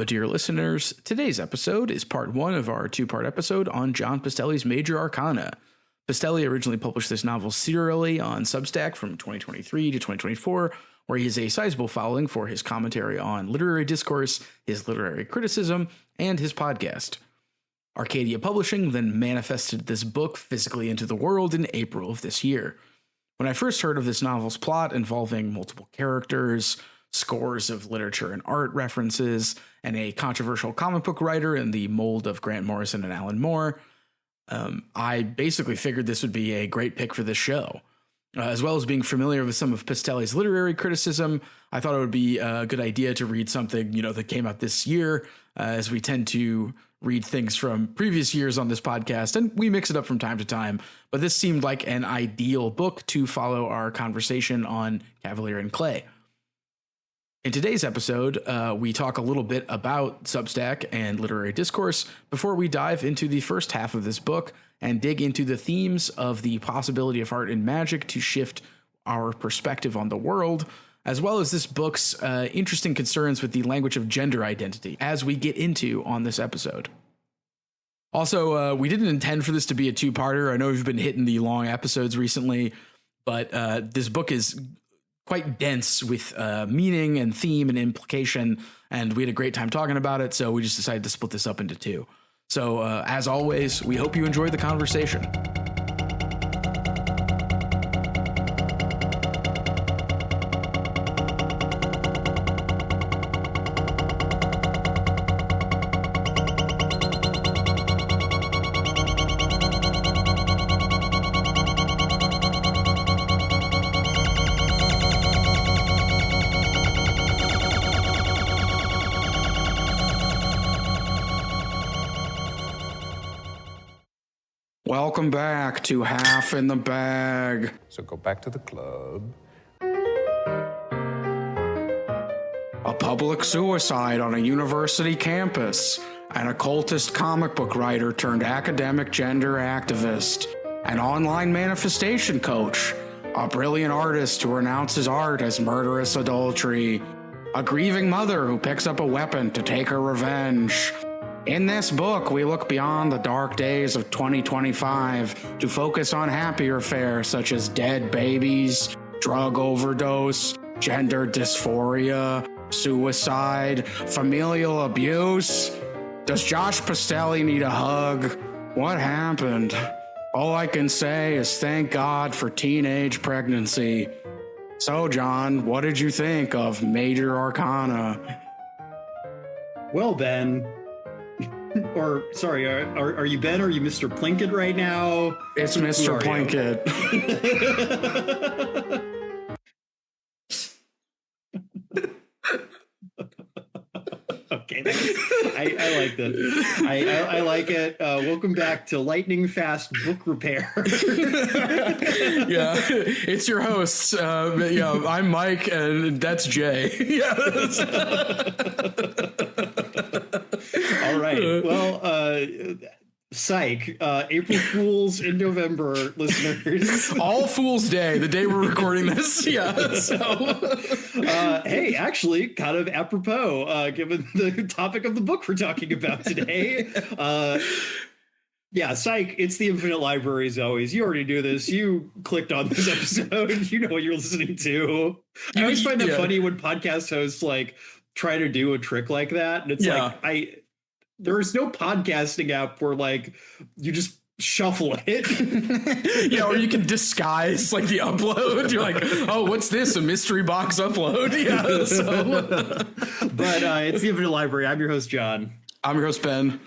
Hello, dear listeners. Today's episode is part one of our two-part episode on John Pistelli's Major Arcana. Pistelli originally published this novel serially on Substack from 2023 to 2024, where he has a sizable following for his commentary on literary discourse, his literary criticism, and his podcast. Arcadia Publishing then manifested this book physically into the world in April of this year. When I first heard of this novel's plot involving multiple characters, scores of literature and art references, and a controversial comic book writer in the mold of Grant Morrison and Alan Moore, I basically figured this would be a great pick for this show. As well as being familiar with some of Pistelli's literary criticism, I thought it would be a good idea to read something, that came out this year, as we tend to read things from previous years on this podcast, and we mix it up from time to time. But this seemed like an ideal book to follow our conversation on Cavalier and Clay. In today's episode, we talk a little bit about Substack and literary discourse before we dive into the first half of this book and dig into the themes of the possibility of art and magic to shift our perspective on the world, as well as this book's interesting concerns with the language of gender identity, as we get into on this episode. Also, we didn't intend for this to be a two-parter. I know we've been hitting the long episodes recently, but this book is quite dense with meaning and theme and implication, and we had a great time talking about it, so we just decided to split this up into two. So, as always, we hope you enjoy the conversation. Welcome back to Half in the Bag. So go back to the club. A public suicide on a university campus. An occultist comic book writer turned academic gender activist. An online manifestation coach. A brilliant artist who renounces art as murderous adultery. A grieving mother who picks up a weapon to take her revenge. In this book, we look beyond the dark days of 2025 to focus on happier fare such as dead babies, drug overdose, gender dysphoria, suicide, familial abuse. Does Josh Pistelli need a hug? What happened? All I can say is thank God for teenage pregnancy. So, John, what did you think of Major Arcana? Well, Ben... Or, sorry, are you Ben or are you Mr. Plinkett right now? It's Mr. Plinkett. Okay, I like that. I like it. Welcome back to Lightning Fast Book Repair. Yeah, it's your hosts. I'm Mike, and that's Jay. All right. Well, psych. April Fools in November, listeners. All Fool's Day, the day we're recording this. Yeah. So. Hey, actually, kind of apropos, given the topic of the book we're talking about today. Yeah, psych. It's the Infinite Library as always. You already do this. You clicked on this episode. You know what you're listening to. I always find that funny when podcast hosts try to do a trick like that. And it's there's no podcasting app where you just shuffle it. Yeah, or you can disguise the upload. You're like, oh, what's this? A mystery box upload? Yeah. So. But it's the Infinite Library. I'm your host, John. I'm your host, Ben.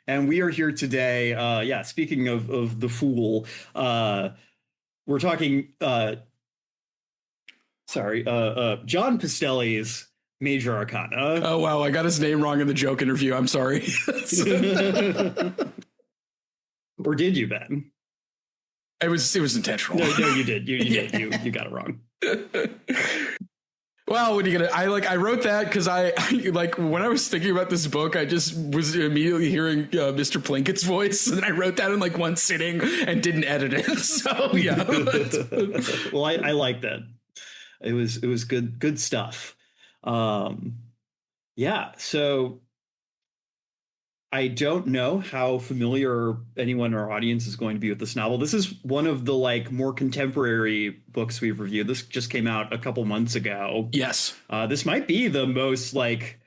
And we are here today. Speaking of the Fool, we're talking John Pistelli's Major Arcana. Oh, wow. I got his name wrong in the joke interview. I'm sorry. Or did you, Ben? It was intentional. No, you did. You did. You got it wrong. Well, what are you gonna? I wrote that because I when I was thinking about this book, I just was immediately hearing Mr. Plinkett's voice, and I wrote that in one sitting and didn't edit it. So yeah. Well, I like that. It was good stuff. Yeah. So I don't know how familiar anyone in our audience is going to be with this novel. This is one of the like more contemporary books we've reviewed. This just came out a couple months ago. Yes. This might be the most like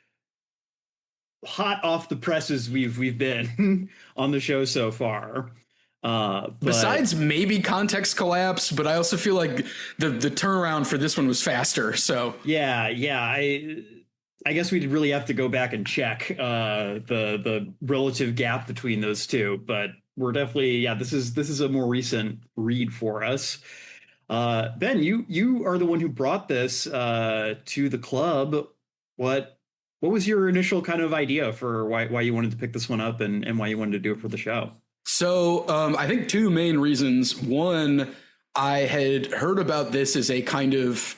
hot off the presses we've been on the show so far. Besides maybe Context Collapse, but I also feel like the turnaround for this one was faster. So yeah, I guess we'd really have to go back and check the relative gap between those two. But we're definitely this is a more recent read for us. Ben, you are the one who brought this to the club. What was your initial kind of idea for why you wanted to pick this one up and why you wanted to do it for the show? So I think two main reasons. One, I had heard about this as a kind of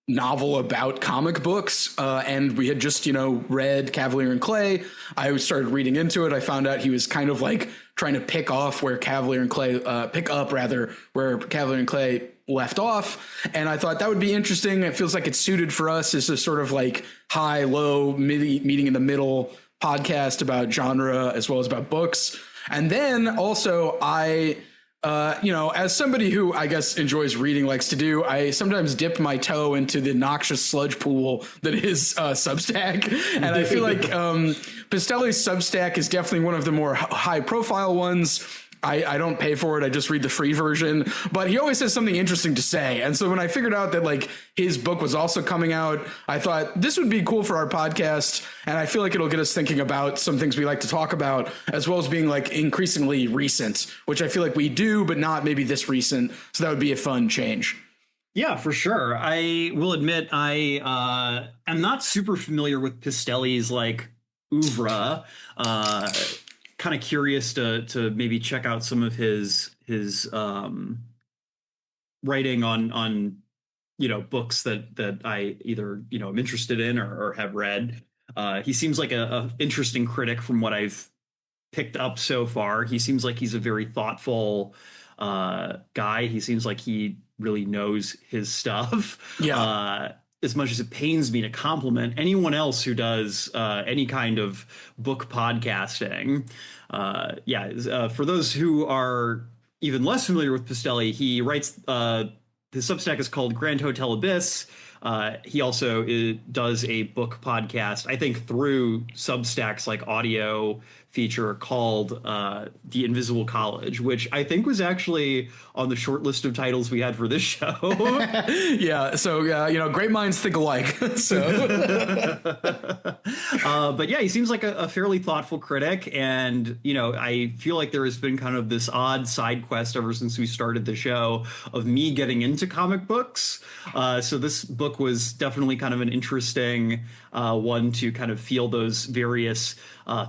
novel about comic books, and we had just, read Cavalier and Clay. I started reading into it. I found out he was kind of like trying to pick up where Cavalier and Clay left off. And I thought that would be interesting. It feels like it's suited for us as a sort of like high, low, meeting in the middle podcast about genre as well as about books. And then also as somebody who I guess enjoys reading, likes to do, I sometimes dip my toe into the noxious sludge pool that is Substack. And I feel like Pistelli's Substack is definitely one of the more high profile ones. I don't pay for it. I just read the free version, but he always has something interesting to say. And so when I figured out that like his book was also coming out, I thought this would be cool for our podcast. And I feel like it'll get us thinking about some things we like to talk about, as well as being like increasingly recent, which I feel like we do, but not maybe this recent. So that would be a fun change. Yeah, for sure. I will admit I am not super familiar with Pistelli's like oeuvre. Kind of curious to maybe check out some of his writing on books that I either am interested in or have read. He seems like a interesting critic from what I've picked up so far. He seems like he's a very thoughtful guy. He seems like he really knows his stuff. Yeah. As much as it pains me to compliment anyone else who does any kind of book podcasting. For those who are even less familiar with Pistelli, he writes, his Substack is called Grand Hotel Abyss. He also does a book podcast, I think through Substack's like audio feature called The Invisible College, which I think was actually on the short list of titles we had for this show. Yeah. So, great minds think alike. So, but yeah, he seems like a fairly thoughtful critic. And, I feel like there has been kind of this odd side quest ever since we started the show of me getting into comic books. So this book was definitely kind of an interesting one to kind of feel those various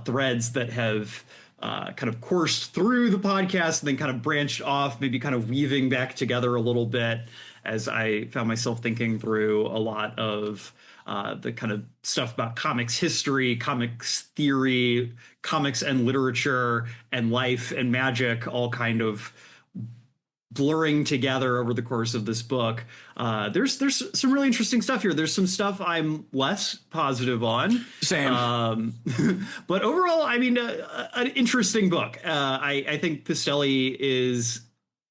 threads that have kind of coursed through the podcast and then kind of branched off, maybe kind of weaving back together a little bit as I found myself thinking through a lot of the kind of stuff about comics history, comics theory, comics and literature and life and magic, all kind of blurring together over the course of this book. There's some really interesting stuff here. There's some stuff I'm less positive on. Same. But overall, I mean, an interesting book. I think Pistelli is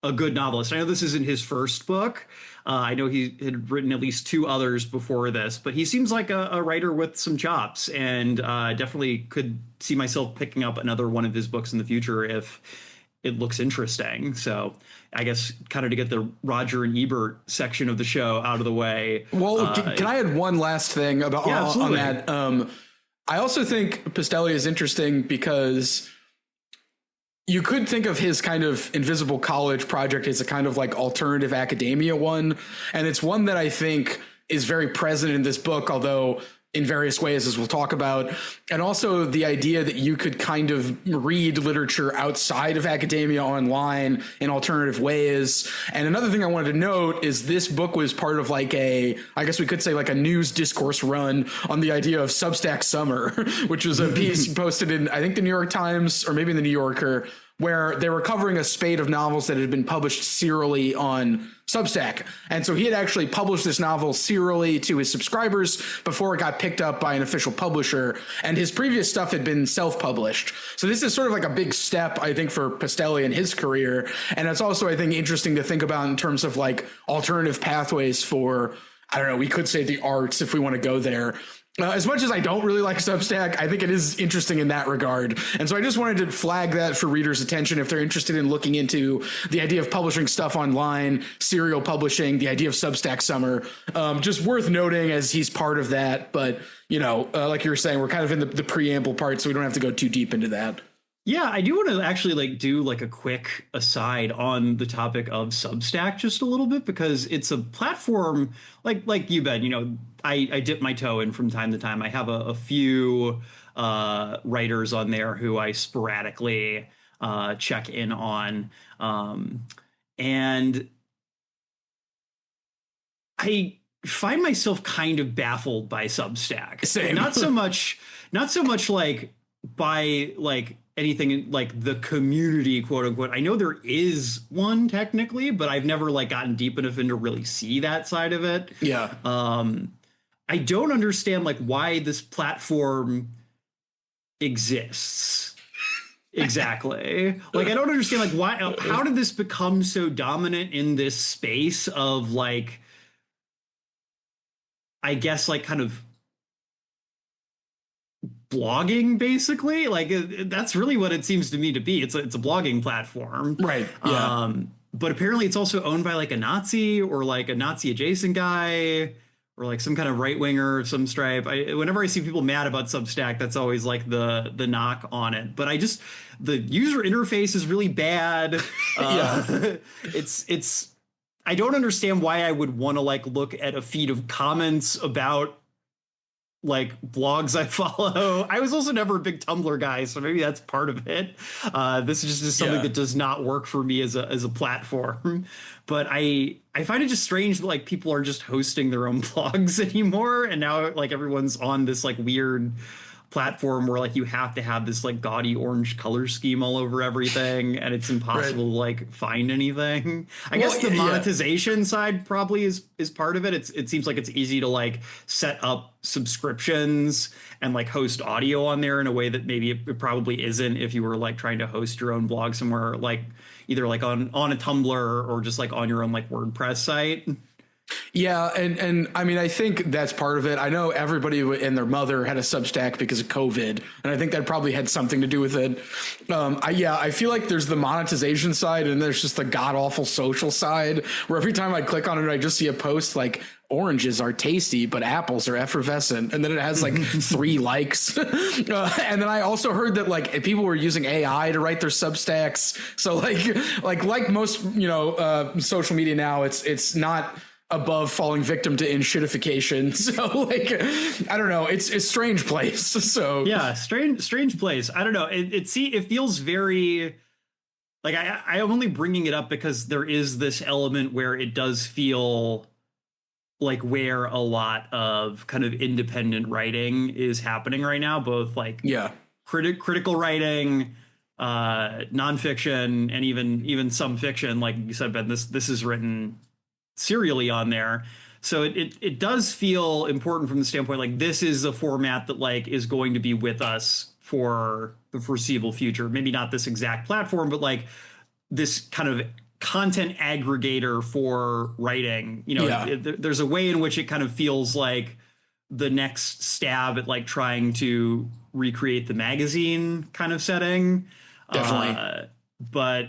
a good novelist. I know this isn't his first book. I know he had written at least two others before this, but he seems like a writer with some chops, and definitely could see myself picking up another one of his books in the future if it looks interesting. So I guess kind of to get the Roger and Ebert section of the show out of the way. Well, can I add one last thing about on that? I also think Pistelli is interesting because you could think of his kind of Invisible College project as a kind of like alternative academia one. And it's one that I think is very present in this book, although in various ways, as we'll talk about. And also the idea that you could kind of read literature outside of academia online in alternative ways. And another thing I wanted to note is this book was part of like I guess we could say like a news discourse run on the idea of Substack Summer, which was a piece posted in, I think, the New York Times or maybe in the New Yorker where they were covering a spate of novels that had been published serially on Substack. And so he had actually published this novel serially to his subscribers before it got picked up by an official publisher. And his previous stuff had been self-published. So this is sort of like a big step, I think, for Pistelli in his career. And it's also, I think, interesting to think about in terms of like alternative pathways for, I don't know, we could say the arts if we want to go there. As much as I don't really like Substack, I think it is interesting in that regard. And so I just wanted to flag that for readers' attention if they're interested in looking into the idea of publishing stuff online, serial publishing, the idea of Substack Summer. Just worth noting as he's part of that. But, like you were saying, we're kind of in the preamble part, so we don't have to go too deep into that. Yeah, I do want to actually do a quick aside on the topic of Substack just a little bit, because it's a platform like you, Ben. I dip my toe in from time to time. I have a few writers on there who I sporadically check in on, and I find myself kind of baffled by Substack. Same. Not so much by anything like the community, quote unquote. I know there is one technically, but I've never gotten deep enough in to really see that side of it. Yeah. I don't understand why this platform exists. Exactly. I don't understand why, how did this become so dominant in this space of I guess kind of blogging, basically. That's really what it seems to me to be. It's a blogging platform, right? Yeah. But apparently it's also owned by a Nazi or a Nazi adjacent guy or some kind of right winger of some stripe. Whenever I see people mad about Substack, that's always the knock on it. But the user interface is really bad. Yeah. It's I don't understand why I would want to look at a feed of comments about blogs I follow. I was also never a big Tumblr guy, so maybe that's part of it. This is just something that does not work for me as a platform. But I find it just strange that people are just hosting their own blogs anymore, and now everyone's on this weird platform where you have to have this gaudy orange color scheme all over everything, and it's impossible to find anything. I guess the monetization side probably is part of it. It seems like it's easy to set up subscriptions and host audio on there in a way that maybe it probably isn't if you were trying to host your own blog somewhere either on a Tumblr or just on your own WordPress site. Yeah, and I mean, I think that's part of it. I know everybody and their mother had a Substack because of COVID, and I think that probably had something to do with it. I feel like there's the monetization side, and there's just the god-awful social side, where every time I click on it, I just see a post oranges are tasty, but apples are effervescent. And then it has 3 likes. And then I also heard that people were using AI to write their Substacks. So like most, social media now, it's not above falling victim to enshittification. So I don't know. It's a strange place. So yeah, strange place. I don't know. It feels very I'm only bringing it up because there is this element where it does feel where a lot of kind of independent writing is happening right now, both critical writing, nonfiction, and even some fiction. Like you said, Ben, this is written serially on there. So it does feel important from the standpoint, this is a format that is going to be with us for the foreseeable future. Maybe not this exact platform, but this kind of content aggregator for writing. There's a way in which it kind of feels like the next stab at trying to recreate the magazine kind of setting. Definitely. But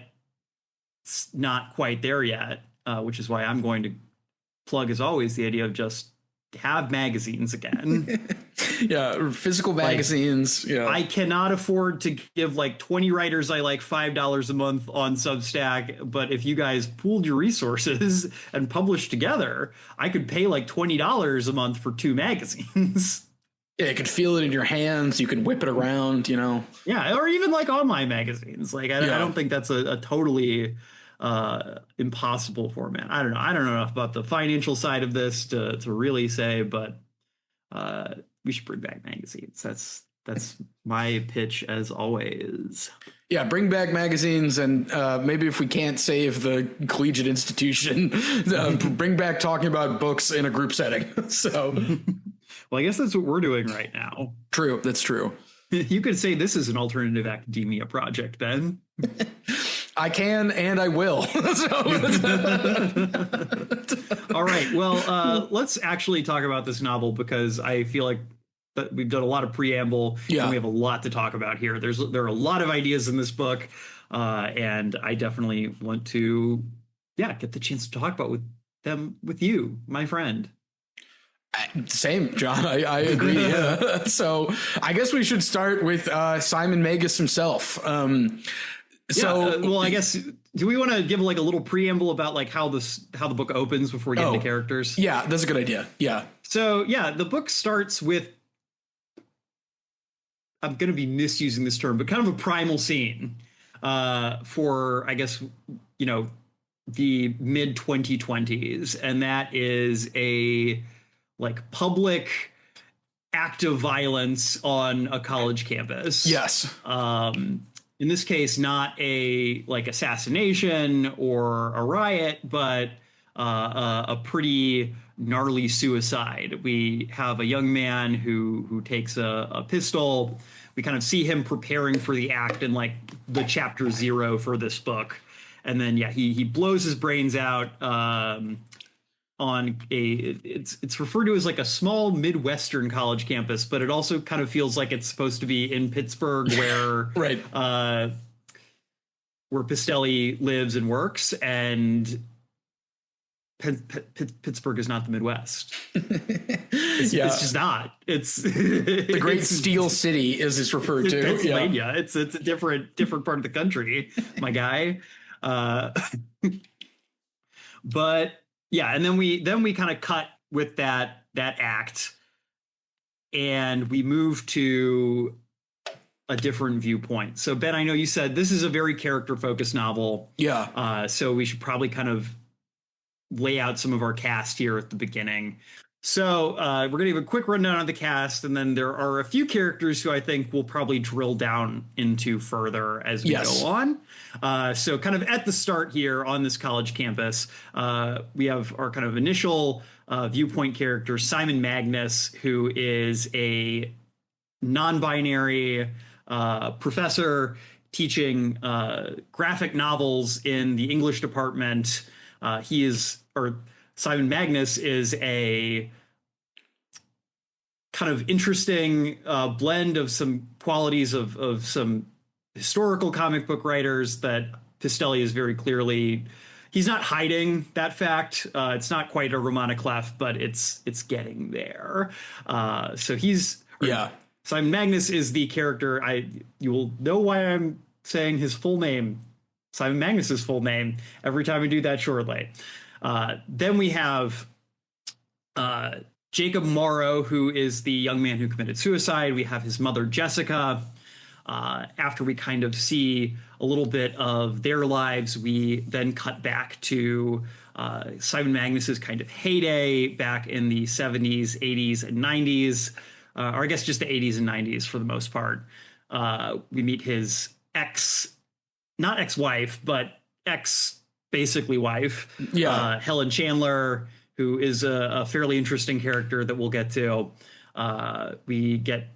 it's not quite there yet, which is why I'm going to plug, as always, the idea of just have magazines again. Yeah, physical magazines. I cannot afford to give 20 writers I $5 a month on Substack, but if you guys pooled your resources and published together, I could pay $20 a month for 2 magazines. Yeah, you could feel it in your hands. You could whip it around, Yeah, or even online magazines. I don't think that's a totally impossible format. I don't know. I don't know enough about the financial side of this to really say, but we should bring back magazines. That's my pitch as always. Yeah, bring back magazines, and maybe if we can't save the collegiate institution, bring back talking about books in a group setting. So, well, I guess that's what we're doing right now. True, that's true. You could say this is an alternative academia project, Ben. I can and I will. All right. Well, let's actually talk about this novel, because I feel like that we've done a lot of preamble, and we have a lot to talk about here. There are a lot of ideas in this book, and I definitely want to, get the chance to talk about them with you, my friend. Same, John. I agree. Yeah. So I guess we should start with Simon Magus himself. Well, I guess, do we want to give like a little preamble about like how the book opens before we get into characters? Yeah, that's a good idea. Yeah. So the book starts with, I'm going to be misusing this term, but kind of a primal scene for, I guess, the mid 2020s. And that is a like public act of violence on a college campus. Yes. In this case, not a like assassination or a riot, but a pretty gnarly suicide. We have a young man who takes a pistol. We kind of see him preparing for the act in like the chapter 0 for this book. And then, he blows his brains out on it's referred to as like a small Midwestern college campus, but it also kind of feels like it's supposed to be in Pittsburgh, where right. Where Pistelli lives and works, and Pittsburgh is not the Midwest. It's just not. It's the Great Steel City, as it's referred to. Pennsylvania. It's a different part of the country, my guy. But and then we kind of cut with that act, and we move to a different viewpoint. So Ben, I know you said this is a very character focused novel. Yeah. So we should probably kind of lay out some of our cast here at the beginning. So we're going to give a quick rundown of the cast, and then there are a few characters who I think we'll probably drill down into further as we go on. So kind of at the start here on this college campus, we have our kind of initial viewpoint character, Simon Magnus, who is a non-binary professor teaching graphic novels in the English department. Simon Magnus is a kind of interesting blend of some qualities of some historical comic book writers that Pistelli is very clearly, he's not hiding that fact. It's not quite a Romana Clef, but it's getting there. Simon Magnus is the character. You will know why I'm saying his full name, Simon Magnus's full name, every time we do that shortly. Then we have Jacob Morrow, who is the young man who committed suicide. We have his mother, Jessica. After we kind of see a little bit of their lives, we then cut back to Simon Magnus's kind of heyday back in the 70s, 80s, and 90s, or I guess just the 80s and 90s for the most part. We meet his not ex-wife, but basically wife, Helen Chandler, who is a fairly interesting character that we'll get to. We get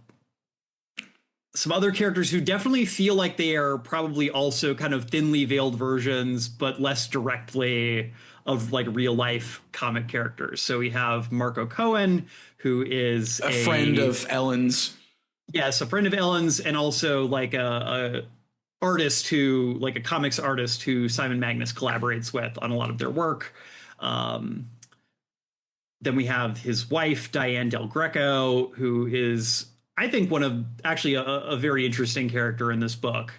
some other characters who definitely feel like they are probably also kind of thinly veiled versions, but less directly of like real life comic characters. So we have Marco Cohen, who is a friend of Ellen's. Yes, a friend of Ellen's, and also like a artist who, like a comics artist who Simon Magnus collaborates with on a lot of their work. Then we have his wife, Diane Del Greco, who is, I think, one of actually a very interesting character in this book.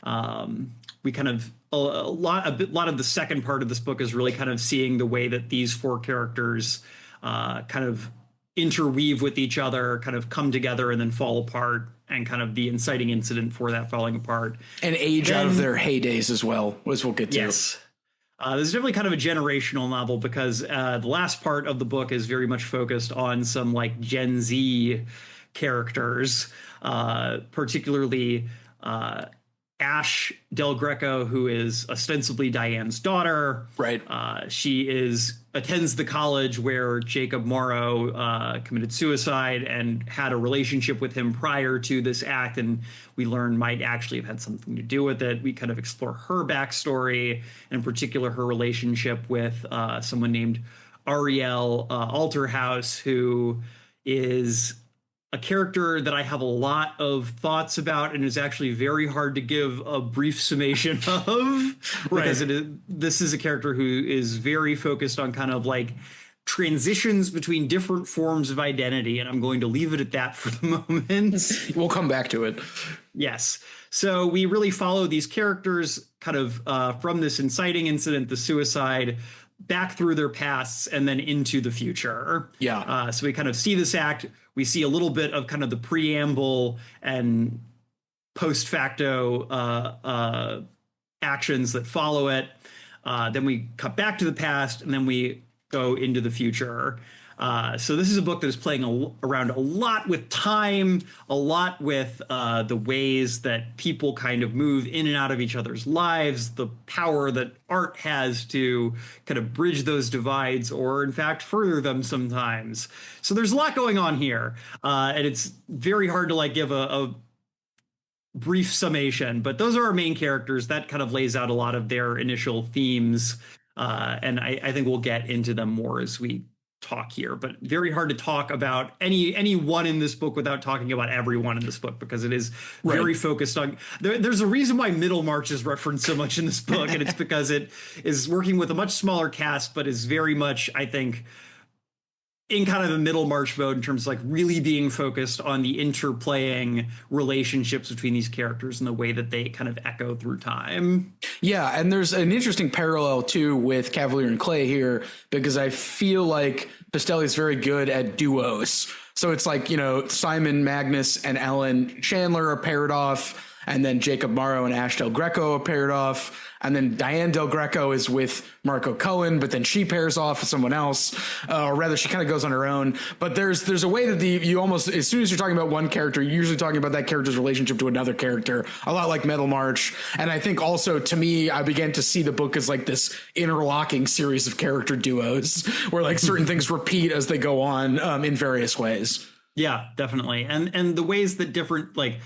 We kind of a lot of the second part of this book is really kind of seeing the way that these four characters kind of interweave with each other, kind of come together and then fall apart, and kind of the inciting incident for that falling apart. And age out of their heydays as well, as we'll get to. Yes. This is definitely kind of a generational novel, because the last part of the book is very much focused on some like Gen Z characters, particularly Ash Del Greco, who is ostensibly Diane's daughter. Right. She attends the college where Jacob Morrow committed suicide and had a relationship with him prior to this act, and we learn might actually have had something to do with it. We kind of explore her backstory, and in particular her relationship with someone named Ariel Alterhouse, who is a character that I have a lot of thoughts about and is actually very hard to give a brief summation of. Because this is a character who is very focused on kind of like transitions between different forms of identity, and I'm going to leave it at that for the moment. We'll come back to it. Yes. So we really follow these characters kind of from this inciting incident, the suicide, back through their pasts and then into the future. Yeah. So we kind of see this act. We see a little bit of kind of the preamble and post facto actions that follow it. Then we cut back to the past, and then we go into the future. So this is a book that is playing around a lot with time, a lot with the ways that people kind of move in and out of each other's lives, the power that art has to kind of bridge those divides or, in fact, further them sometimes. So there's a lot going on here, and it's very hard to like give a brief summation, but those are our main characters. That kind of lays out a lot of their initial themes, and I think we'll get into them more as we talk here, but very hard to talk about any one in this book without talking about everyone in this book, because it is very focused on there's a reason why Middlemarch is referenced so much in this book, and it's because it is working with a much smaller cast, but is very much, I think, in kind of the Middlemarch mode in terms of like really being focused on the interplaying relationships between these characters and the way that they kind of echo through time. Yeah, and there's an interesting parallel too with Cavalier and Clay here, because I feel like Pistelli is very good at duos. So it's like, you know, Simon Magnus and Ellen Chandler are paired off, and then Jacob Morrow and Ash Del Greco are paired off. And then Diane Del Greco is with Marco Cohen, but then she pairs off with someone else, or rather she kind of goes on her own. But there's a way that you almost, as soon as you're talking about one character, you're usually talking about that character's relationship to another character, a lot like Middlemarch. And I think also, to me, I began to see the book as like this interlocking series of character duos where like certain things repeat as they go on in various ways. Yeah, definitely. And the ways that different, like,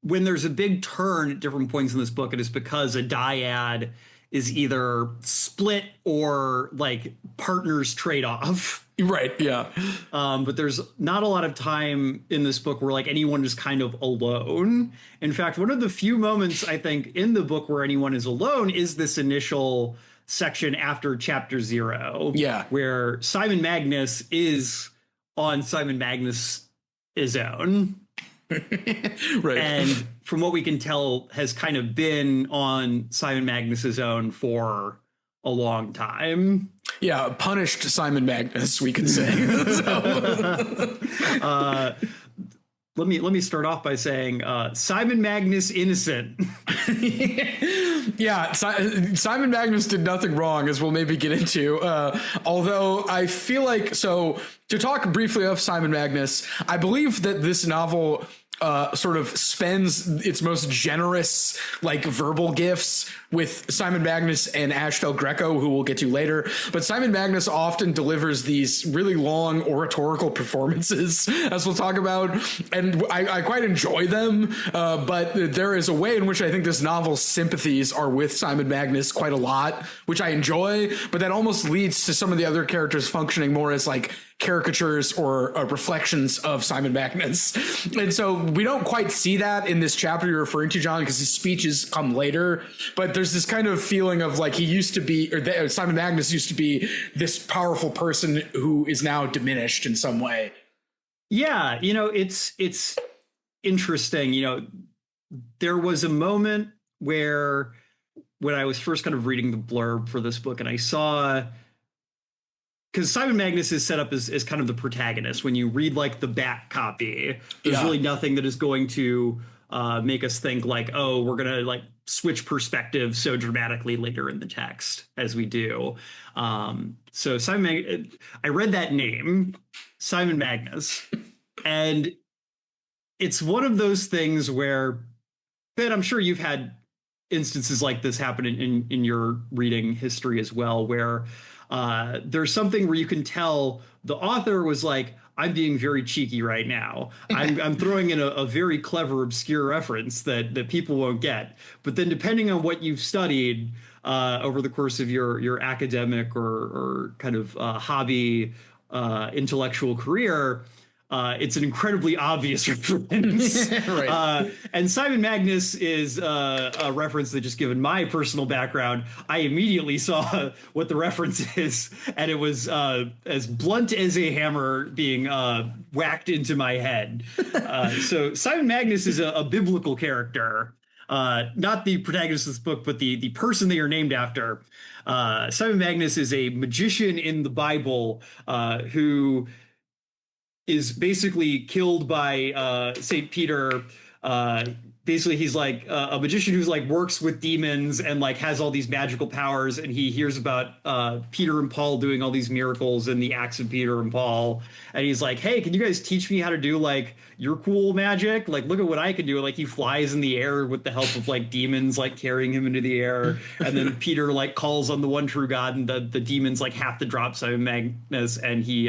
when there's a big turn at different points in this book, it is because a dyad is either split or like partners trade off. Right. Yeah. But there's not a lot of time in this book where like anyone is kind of alone. In fact, one of the few moments I think in the book where anyone is alone is this initial section after chapter 0. Yeah. Where Simon Magnus is on Simon Magnus' own. Right. And from what we can tell, has kind of been on Simon Magnus's own for a long time. Yeah, punished Simon Magnus, we could say. Let me start off by saying Simon Magnus innocent. Yeah, Simon Magnus did nothing wrong, as we'll maybe get into. Although I feel like, so to talk briefly of Simon Magnus, I believe that this novel sort of spends its most generous like verbal gifts with Simon Magnus and Ash Del Greco, who we'll get to later. But Simon Magnus often delivers these really long oratorical performances, as we'll talk about, and I quite enjoy them. But there is a way in which I think this novel's sympathies are with Simon Magnus quite a lot, which I enjoy, but that almost leads to some of the other characters functioning more as like caricatures or reflections of Simon Magnus. And so we don't quite see that in this chapter you're referring to, John, because his speeches come later. But there's this kind of feeling of like he used to be, or Simon Magnus used to be this powerful person who is now diminished in some way. Yeah, you know, it's interesting. You know, there was a moment where when I was first kind of reading the blurb for this book and I saw, because Simon Magnus is set up as kind of the protagonist. When you read like the back copy, there's really nothing that is going to make us think like, oh, we're going to like switch perspectives so dramatically later in the text as we do. So I read that name, Simon Magnus, and it's one of those things where, Ben, I'm sure you've had instances like this happen in your reading history as well, where there's something where you can tell the author was like, I'm being very cheeky right now. I'm throwing in a very clever, obscure reference that people won't get. But then depending on what you've studied over the course of your academic or kind of hobby intellectual career, it's an incredibly obvious reference. Right. And Simon Magnus is a reference that, just given my personal background, I immediately saw what the reference is, and it was as blunt as a hammer being whacked into my head. So Simon Magnus is a biblical character, not the protagonist of this book, but the person they are named after. Simon Magnus is a magician in the Bible who is basically killed by St. Peter. Basically, he's like a magician who's like works with demons and like has all these magical powers. And he hears about Peter and Paul doing all these miracles and the acts of Peter and Paul. And he's like, hey, can you guys teach me how to do like your cool magic? Like, look at what I can do. Like, he flies in the air with the help of like demons, like carrying him into the air. And then Peter like calls on the one true God, and the demons like have to drop Simon Magnus, and he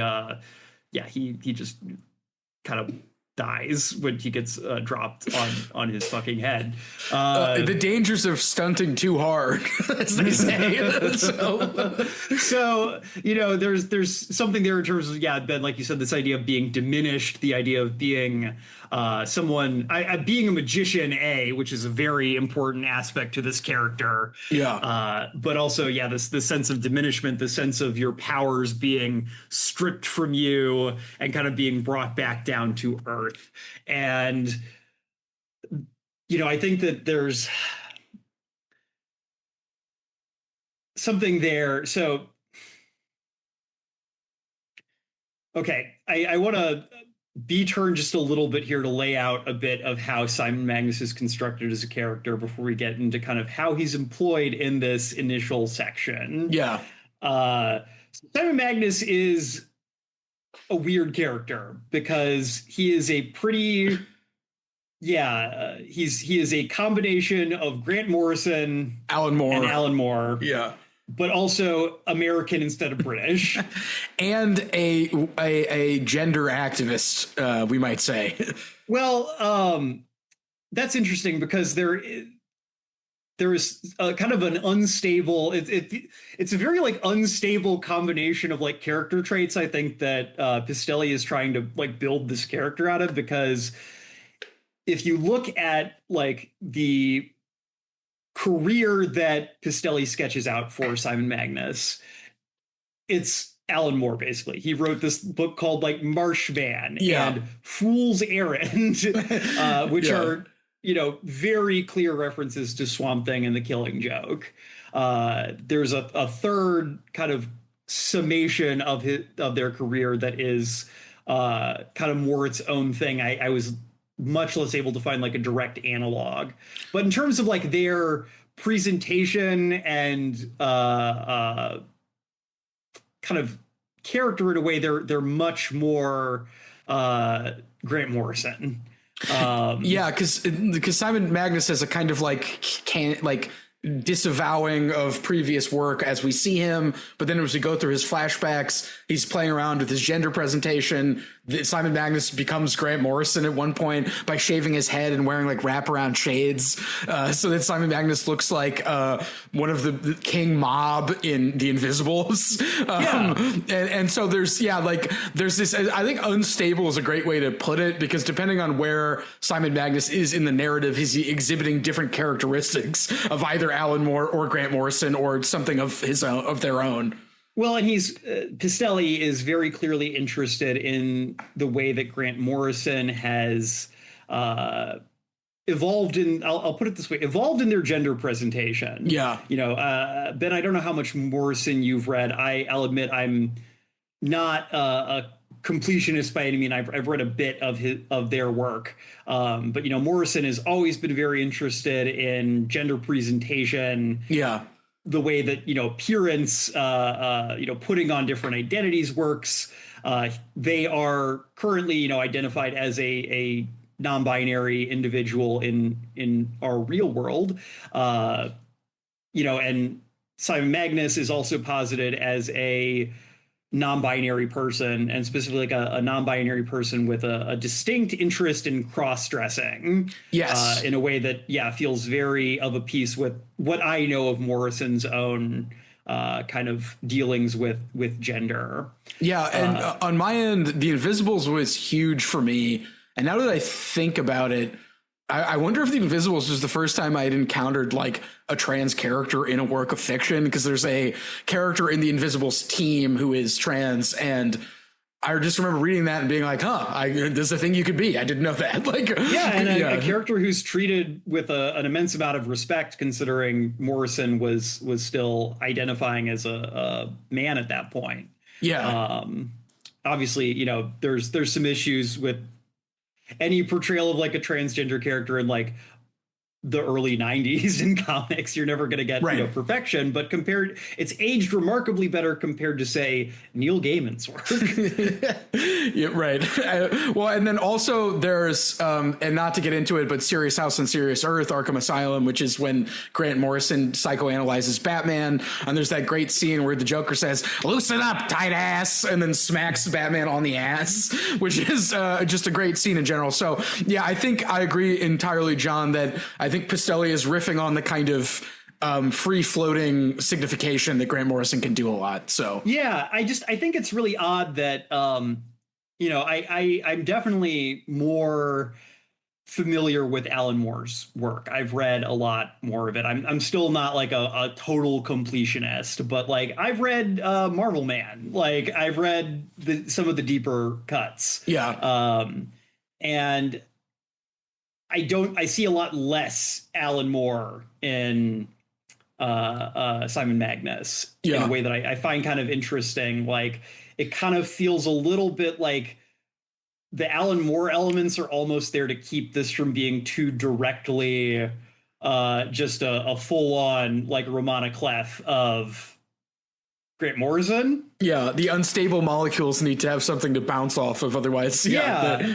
just kind of dies when he gets dropped on his fucking head. The dangers of stunting too hard, as they say. So you know, there's something there in terms of, Ben, like you said, this idea of being diminished, the idea of being someone, being a magician, which is a very important aspect to this character. Yeah. But also, this sense of diminishment, the sense of your powers being stripped from you and kind of being brought back down to earth. And, you know, I think that there's something there. So, okay, I want to turn just a little bit here to lay out a bit of how Simon Magnus is constructed as a character before we get into kind of how he's employed in this initial section. Yeah. Simon Magnus is a weird character because he is a pretty, he is a combination of Grant Morrison, Alan Moore. Yeah. But also American instead of British. And a gender activist, we might say. Well, that's interesting because there is kind of an unstable, it's a very like unstable combination of like character traits, I think, that Pistelli is trying to like build this character out of, because if you look at like the career that Pistelli sketches out for Simon Magnus, it's Alan Moore, basically. He wrote this book called like Marshman and Fool's Errand, which are, you know, very clear references to Swamp Thing and The Killing Joke. There's a third kind of summation of their career that is kind of more its own thing. I was much less able to find like a direct analog, but in terms of like their presentation and kind of character, in a way, they're much more Grant Morrison. Because Simon Magnus has a kind of like disavowing of previous work as we see him, but then as we go through his flashbacks, he's playing around with his gender presentation. Simon Magnus becomes Grant Morrison at one point by shaving his head and wearing like wraparound shades, so that Simon Magnus looks like one of the King Mob in The Invisibles. And so there's this, I think unstable is a great way to put it, because depending on where Simon Magnus is in the narrative, he's exhibiting different characteristics of either Alan Moore or Grant Morrison or something of his own, of their own. Well, and Pistelli is very clearly interested in the way that Grant Morrison has evolved in, I'll put it this way, evolved in their gender presentation. Yeah. You know, Ben, I don't know how much Morrison you've read. I'll admit I'm not a completionist by any means. I've read a bit of their work. But, you know, Morrison has always been very interested in gender presentation. Yeah. The way that, you know, appearance, putting on different identities works. They are currently, you know, identified as a non-binary individual in our real world. And Simon Magnus is also posited as a non-binary person, and specifically like a non-binary person with a distinct interest in cross-dressing. Yes. In a way that, feels very of a piece with what I know of Morrison's own kind of dealings with gender. Yeah, and on my end, The Invisibles was huge for me. And now that I think about it, I wonder if The Invisibles was the first time I had encountered like a trans character in a work of fiction, because there's a character in the Invisibles team who is trans, and I just remember reading that and being like, this is a thing you could be. I didn't know that. Like, a character who's treated with an immense amount of respect, considering Morrison was still identifying as a man at that point. Yeah. Obviously, there's some issues with any portrayal of like a transgender character in like the early 90s in comics. You're never going to get perfection, but it's aged remarkably better compared to, say, Neil Gaiman's work. Yeah, right. Well, and then also there's and not to get into it, but Serious House on Serious Earth, Arkham Asylum, which is when Grant Morrison psychoanalyzes Batman, and there's that great scene where the Joker says, "Loosen up, tight ass," and then smacks Batman on the ass, which is just a great scene in general. So yeah, I think I agree entirely, John, that I think Pistelli is riffing on the kind of free floating signification that Grant Morrison can do a lot. So yeah, I think it's really odd that I'm definitely more familiar with Alan Moore's work. I've read a lot more of it. I'm still not like a total completionist, but like I've read Marvel Man. Like I've read some of the deeper cuts. Yeah. And I see a lot less Alan Moore in Simon Magnus in a way that I find kind of interesting. Like it kind of feels a little bit like the Alan Moore elements are almost there to keep this from being too directly just a full-on like Romana Clef of Grant Morrison. Yeah, the unstable molecules need to have something to bounce off of, otherwise. Yeah.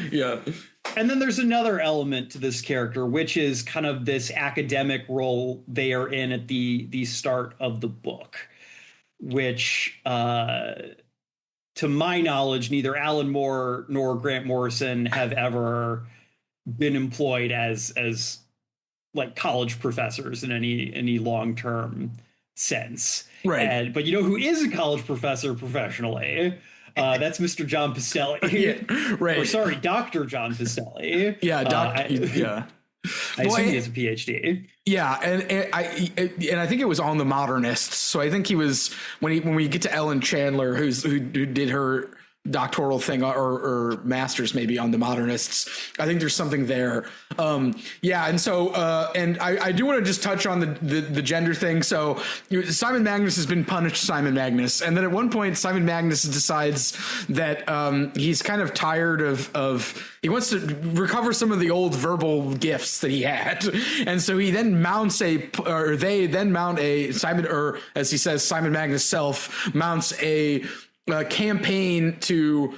And then there's another element to this character, which is kind of this academic role they are in at the start of the book, which, to my knowledge, neither Alan Moore nor Grant Morrison have ever been employed as like college professors in any long-term sense. Right. But you know who is a college professor professionally? That's Mr. John Pistelli. Yeah, right. Or sorry, Dr. John Pistelli. Yeah, I assume he has a PhD. Yeah, and I think it was on the Modernists. So I think he was when we get to Ellen Chandler, who did her doctoral thing or master's maybe on the Modernists. I think there's something there. And so and I do want to just touch on the gender thing. So Simon Magnus has been punished, Simon Magnus, and then at one point Simon Magnus decides that he's kind of tired of he wants to recover some of the old verbal gifts that he had, and so he then mounts they then mount a Simon, or as he says, Simon Magnus self mounts a campaign to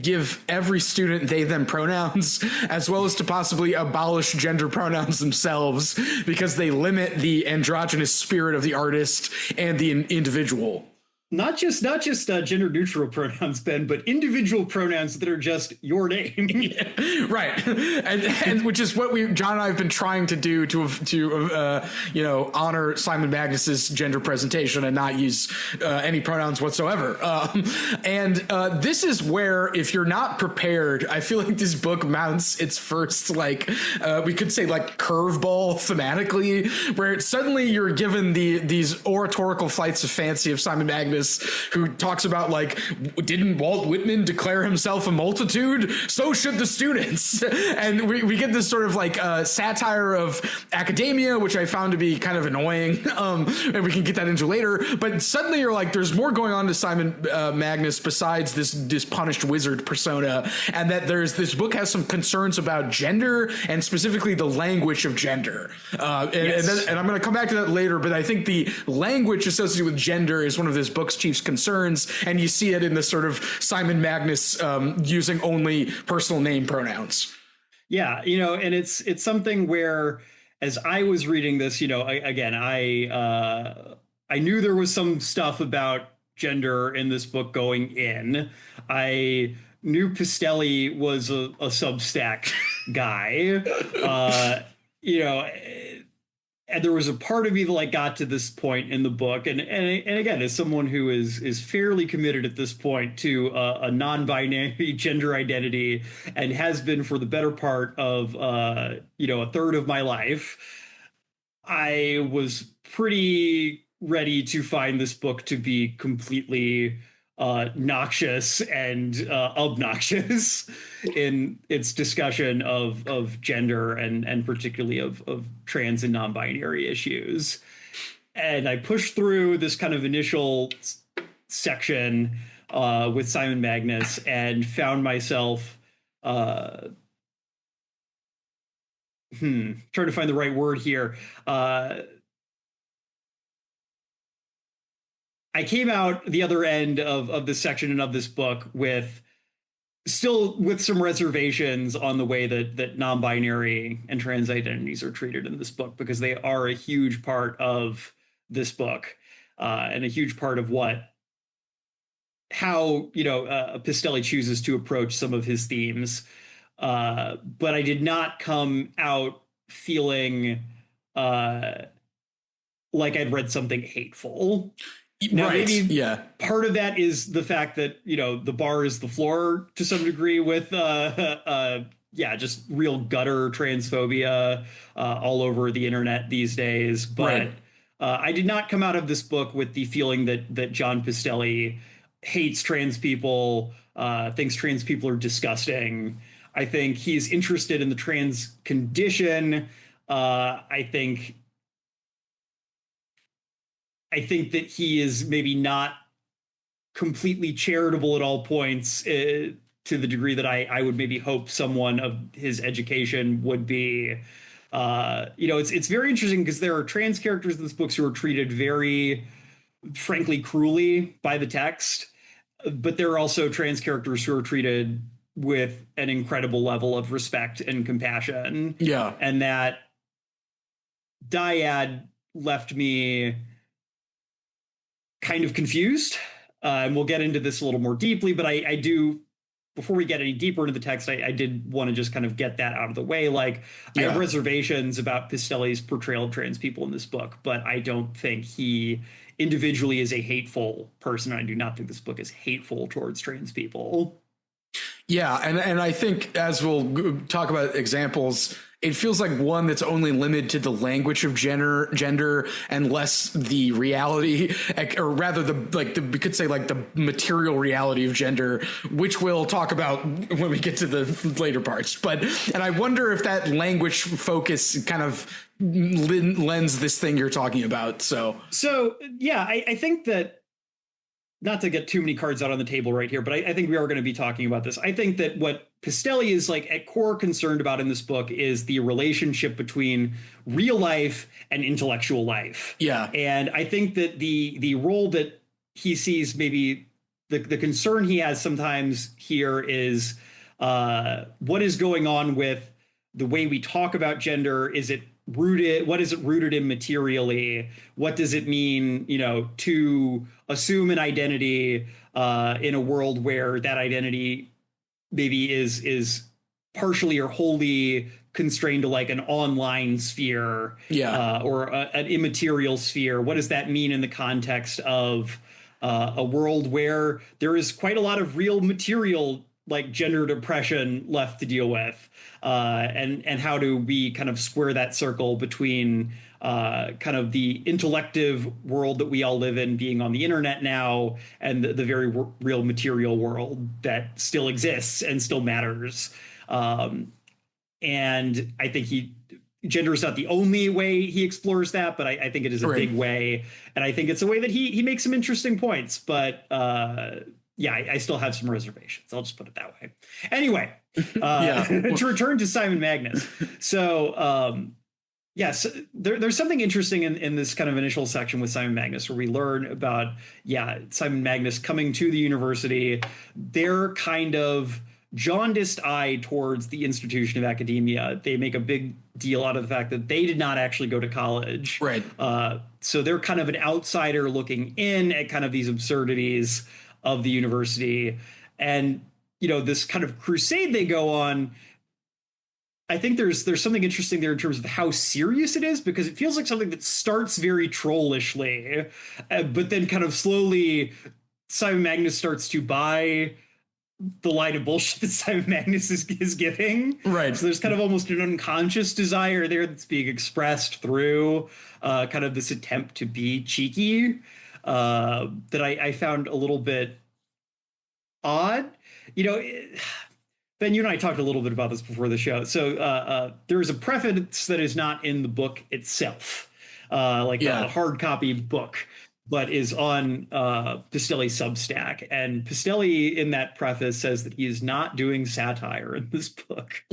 give every student they them pronouns, as well as to possibly abolish gender pronouns themselves, because they limit the androgynous spirit of the artist and the individual. Not just gender neutral pronouns, Ben, but individual pronouns that are just your name. Yeah, right, and which is what John and I have been trying to do to honor Simon Magnus's gender presentation and not use any pronouns whatsoever. And this is where, if you're not prepared, I feel like this book mounts its first we could say curveball thematically, where suddenly you're given these oratorical flights of fancy of Simon Magnus, who talks about didn't Walt Whitman declare himself a multitude? So should the students. And we get this sort of satire of academia, which I found to be kind of annoying. And we can get that into later. But suddenly you're like, there's more going on to Simon Magnus besides this punished wizard persona, and that this book has some concerns about gender and specifically the language of gender. And I'm going to come back to that later, but I think the language associated with gender is one of this book's chief concerns, and you see it in the sort of Simon Magnus using only personal name pronouns. Yeah, and it's something where, as I was reading this, I knew there was some stuff about gender in this book going in. I knew Pistelli was a Substack guy. You know, and there was a part of me that like got to this point in the book, and again, as someone who is fairly committed at this point to a non-binary gender identity, and has been for the better part of a third of my life, I was pretty ready to find this book to be completely noxious and obnoxious in its discussion of gender and particularly of trans and non-binary issues. And I pushed through this kind of initial section with Simon Magnus and found myself trying to find the right word here. I came out the other end of this section and of this book with some reservations on the way that non-binary and trans identities are treated in this book, because they are a huge part of this book and a huge part of how Pistelli chooses to approach some of his themes. But I did not come out feeling like I'd read something hateful. Now, right. Maybe part of that is the fact that, the bar is the floor to some degree with, just real gutter transphobia all over the internet these days. But I did not come out of this book with the feeling that John Pistelli hates trans people, thinks trans people are disgusting. I think he's interested in the trans condition. I think that he is maybe not completely charitable at all points to the degree that I would maybe hope someone of his education would be. It's very interesting because there are trans characters in this book who are treated very, frankly, cruelly by the text. But there are also trans characters who are treated with an incredible level of respect and compassion. Yeah. And that dyad left me kind of confused. And we'll get into this a little more deeply, but I do, before we get any deeper into the text, I did want to just kind of get that out of the way. I have reservations about Pistelli's portrayal of trans people in this book, but I don't think he individually is a hateful person. I do not think this book is hateful towards trans people. Yeah, and I think, as we'll talk about examples, it feels like one that's only limited to the language of gender and less the reality, or rather we could say like the material reality of gender, which we'll talk about when we get to the later parts. And I wonder if that language focus kind of lends this thing you're talking about. So yeah, I think that, not to get too many cards out on the table right here, but I think we are going to be talking about this. I think that what Pistelli is at core concerned about in this book is the relationship between real life and intellectual life. Yeah. And I think that the role that he sees, maybe the concern he has sometimes here is what is going on with the way we talk about gender. What is it rooted in materially? What does it mean, to assume an identity in a world where that identity maybe is partially or wholly constrained to an online sphere, or an immaterial sphere? What does that mean in the context of a world where there is quite a lot of real material gender depression left to deal with? And how do we kind of square that circle between kind of the intellective world that we all live in, being on the internet now, and the very real material world that still exists and still matters? And I think gender is not the only way he explores that, but I think it is a big way. And I think it's a way that he makes some interesting points. But I still have some reservations. I'll just put it that way. Anyway, to return to Simon Magnus. So, yes, there's something interesting in this kind of initial section with Simon Magnus, where we learn about, Simon Magnus coming to the university, their kind of jaundiced eye towards the institution of academia. They make a big deal out of the fact that they did not actually go to college. Right. So they're kind of an outsider looking in at kind of these absurdities of the university. And, this kind of crusade they go on, I think there's something interesting there in terms of how serious it is, because it feels like something that starts very trollishly, but then kind of slowly Simon Magnus starts to buy the line of bullshit that Simon Magnus is giving. Right. So there's kind of almost an unconscious desire there that's being expressed through kind of this attempt to be cheeky that I found a little bit odd. Ben, you and I talked a little bit about this before the show. So there is a preface that is not in the book itself, a hard copy book, but is on Pistelli's Substack. And Pistelli in that preface says that he is not doing satire in this book.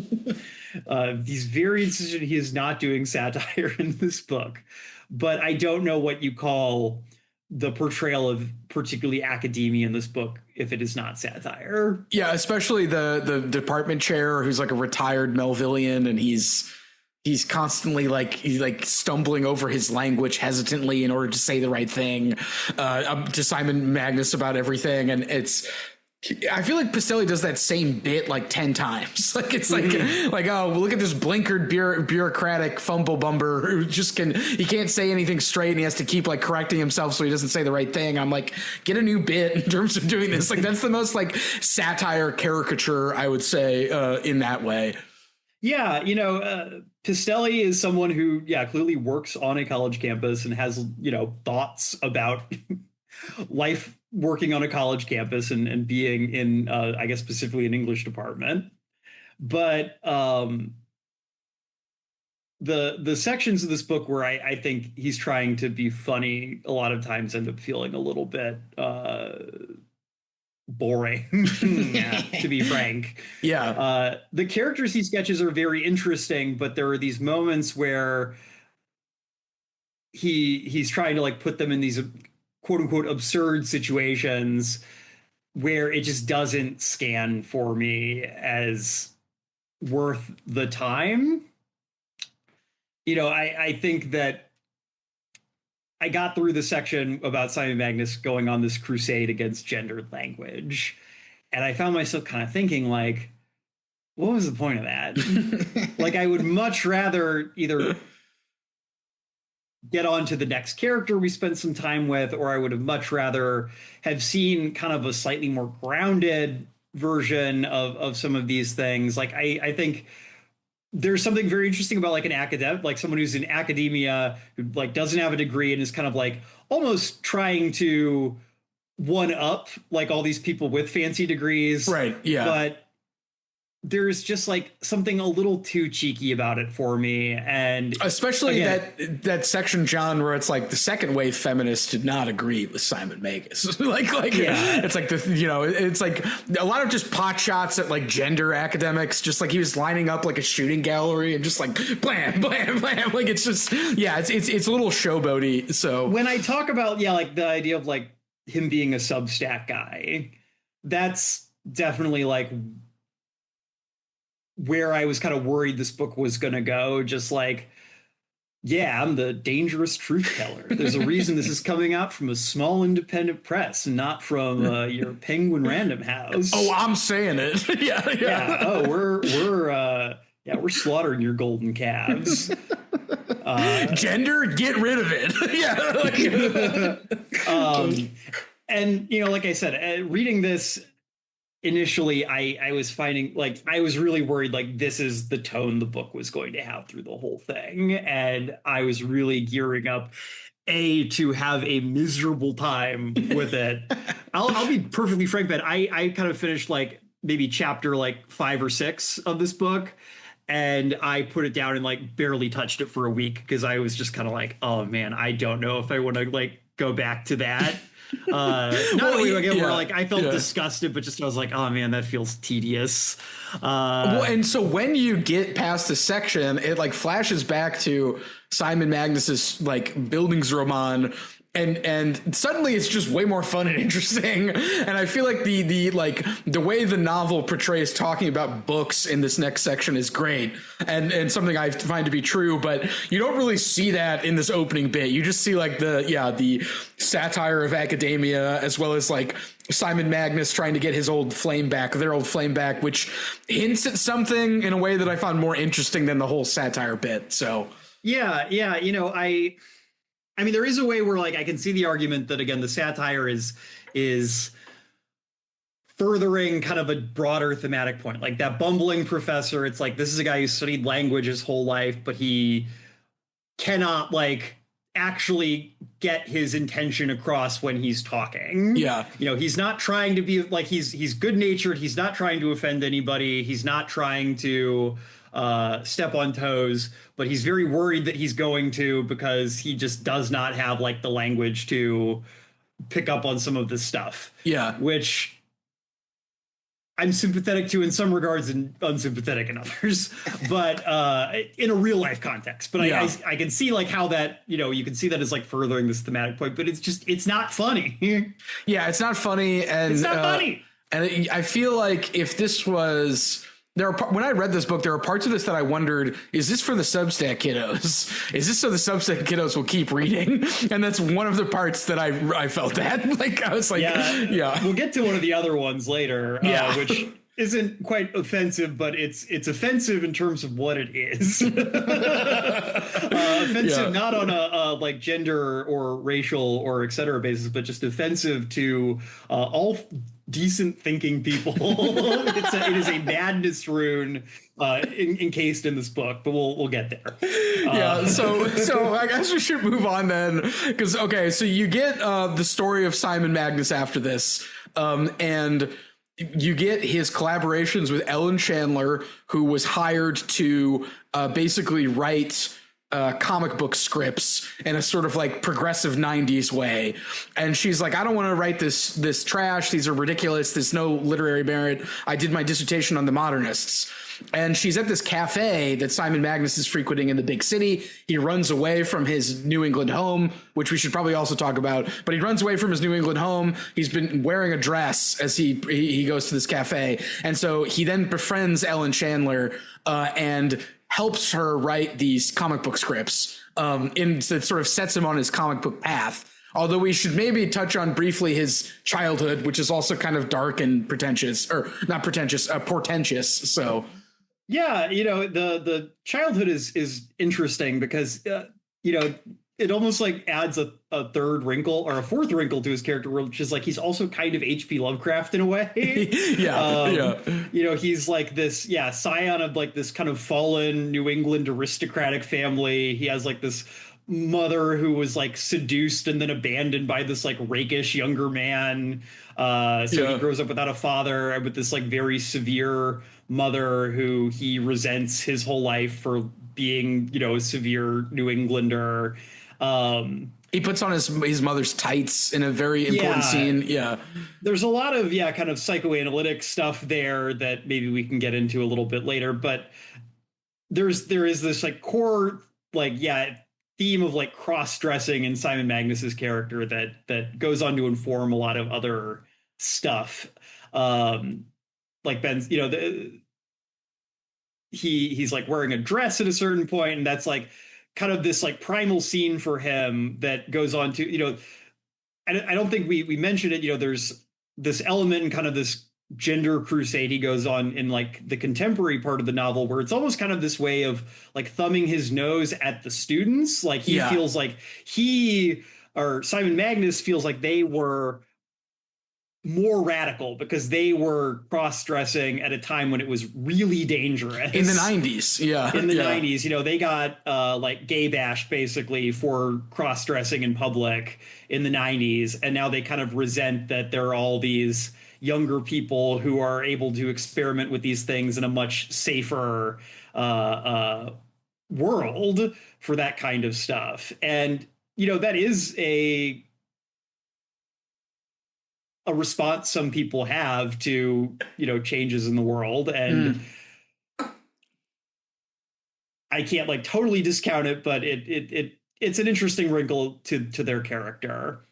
He's very insistent he is not doing satire in this book. But I don't know what you call the portrayal of particularly academia in this book if it is not satire. Yeah, especially the department chair who's like a retired Melvillian, and he's constantly like stumbling over his language hesitantly in order to say the right thing to Simon Magnus about everything. And I feel like Pistelli does that same bit like 10 times. Like it's like, oh, look at this blinkered bureaucratic fumble bumper who he can't say anything straight, and he has to keep like correcting himself so he doesn't say the right thing. I'm like, get a new bit in terms of doing this. Like that's the most like satire caricature, I would say, in that way. Yeah, Pistelli is someone who, clearly works on a college campus and has, thoughts about life working on a college campus and being in, I guess, specifically an English department. But the sections of this book where I think he's trying to be funny a lot of times end up feeling a little bit boring, to be frank. Yeah. The characters he sketches are very interesting, but there are these moments where he's trying to like put them in these quote unquote absurd situations where it just doesn't scan for me as worth the time. I think that I got through the section about Simon Magnus going on this crusade against gendered language, and I found myself kind of thinking like, what was the point of that? Like, I would much rather either get on to the next character we spent some time with, or I would have much rather have seen kind of a slightly more grounded version of some of these things. Like, I think there's something very interesting about like an academic, like someone who's in academia who like doesn't have a degree and is kind of like almost trying to one up like all these people with fancy degrees. Right. Yeah. But there's just like something a little too cheeky about it for me. And especially that section, John, where it's like the second wave feminists did not agree with Simon Magus. It's like it's like a lot of just pot shots at like gender academics, just like he was lining up like a shooting gallery and just like blam, blam, blam. Like it's just, it's a little showboaty. So when I talk about, like the idea of like him being a Substack guy, that's definitely like where I was kind of worried this book was going to go. Just like, I'm the dangerous truth teller. There's a reason this is coming out from a small independent press and not from your Penguin Random House. Oh, I'm saying it. Yeah. Oh, we're slaughtering your golden calves. Gender, get rid of it. And like I said, reading this initially, I was finding like I was really worried like this is the tone the book was going to have through the whole thing, and I was really gearing up to have a miserable time with it. I'll be perfectly frank, but I kind of finished like maybe chapter like 5 or 6 of this book, and I put it down and like barely touched it for a week because I was just kind of like, oh man, I don't know if I want to like go back to that. Where like I felt disgusted, but just I was like, oh man, that feels tedious. And so when you get past the section, it like flashes back to Simon Magnus's like Bildungsroman and suddenly it's just way more fun and interesting. And I feel like the way the novel portrays talking about books in this next section is great, and something I find to be true. But you don't really see that in this opening bit. You just see like the satire of academia, as well as like Simon Magnus trying to get their old flame back, which hints at something in a way that I found more interesting than the whole satire bit. So yeah, I mean, there is a way where like I can see the argument that, again, the satire is furthering kind of a broader thematic point. Like that bumbling professor, it's like, this is a guy who studied language his whole life, but he cannot like actually get his intention across when he's talking. Yeah. He's not trying to be like, he's good natured. He's not trying to offend anybody. He's not trying to step on toes, but he's very worried that he's going to, because he just does not have like the language to pick up on some of this stuff. Yeah. Which I'm sympathetic to in some regards and unsympathetic in others, but in a real life context. But yeah. I can see like how that, you can see that as like furthering this thematic point, but it's not funny. Yeah, it's not funny. And it's not funny. And I feel like if this was... when I read this book, there are parts of this that I wondered, is this for the Substack kiddos? Is this so the Substack kiddos will keep reading? And that's one of the parts that I felt that. Like, I was like, yeah. We'll get to one of the other ones later, which isn't quite offensive, but it's offensive in terms of what it is. Offensive not on a like gender or racial or et cetera basis, but just offensive to all decent thinking people. It is a madness rune encased in this book, but we'll get there. So I guess we should move on then, because so you get the story of Simon Magnus after this, and you get his collaborations with Ellen Chandler, who was hired to basically write comic book scripts in a sort of like progressive 90s way. And she's like, I don't want to write this trash. These are ridiculous. There's no literary merit. I did my dissertation on the modernists. And she's at this cafe that Simon Magnus is frequenting in the big city. He runs away from his New England home, which we should probably also talk about. But he runs away from his New England home. He's been wearing a dress as he goes to this cafe. And so he then befriends Ellen Chandler and helps her write these comic book scripts that sort of sets him on his comic book path. Although we should maybe touch on briefly his childhood, which is also kind of dark and pretentious, or not pretentious, portentous. So, yeah, the childhood is interesting because, it almost like adds a third wrinkle or a fourth wrinkle to his character, which is like he's also kind of H.P. Lovecraft in a way. He's like this, scion of like this kind of fallen New England aristocratic family. He has like this mother who was like seduced and then abandoned by this like rakish younger man. He grows up without a father and with this like very severe mother who he resents his whole life for being, a severe New Englander. He puts on his mother's tights in a very important scene. Yeah. There's a lot of, kind of psychoanalytic stuff there that maybe we can get into a little bit later, but there is this like core, theme of like cross-dressing in Simon Magnus's character that goes on to inform a lot of other stuff. Like Ben's, he's like wearing a dress at a certain point, and that's like kind of this like primal scene for him that goes on to, I don't think we mentioned it, there's this element in kind of this gender crusade he goes on in like the contemporary part of the novel where it's almost kind of this way of like thumbing his nose at the students. Like he feels like Simon Magnus feels like they were more radical because they were cross-dressing at a time when it was really dangerous. In the 90s, In the 90s, they got like gay bashed basically for cross-dressing in public in the 90s. And now they kind of resent that there are all these younger people who are able to experiment with these things in a much safer world for that kind of stuff. And, that is a response some people have to, changes in the world. And I can't like totally discount it, but it it's an interesting wrinkle to their character.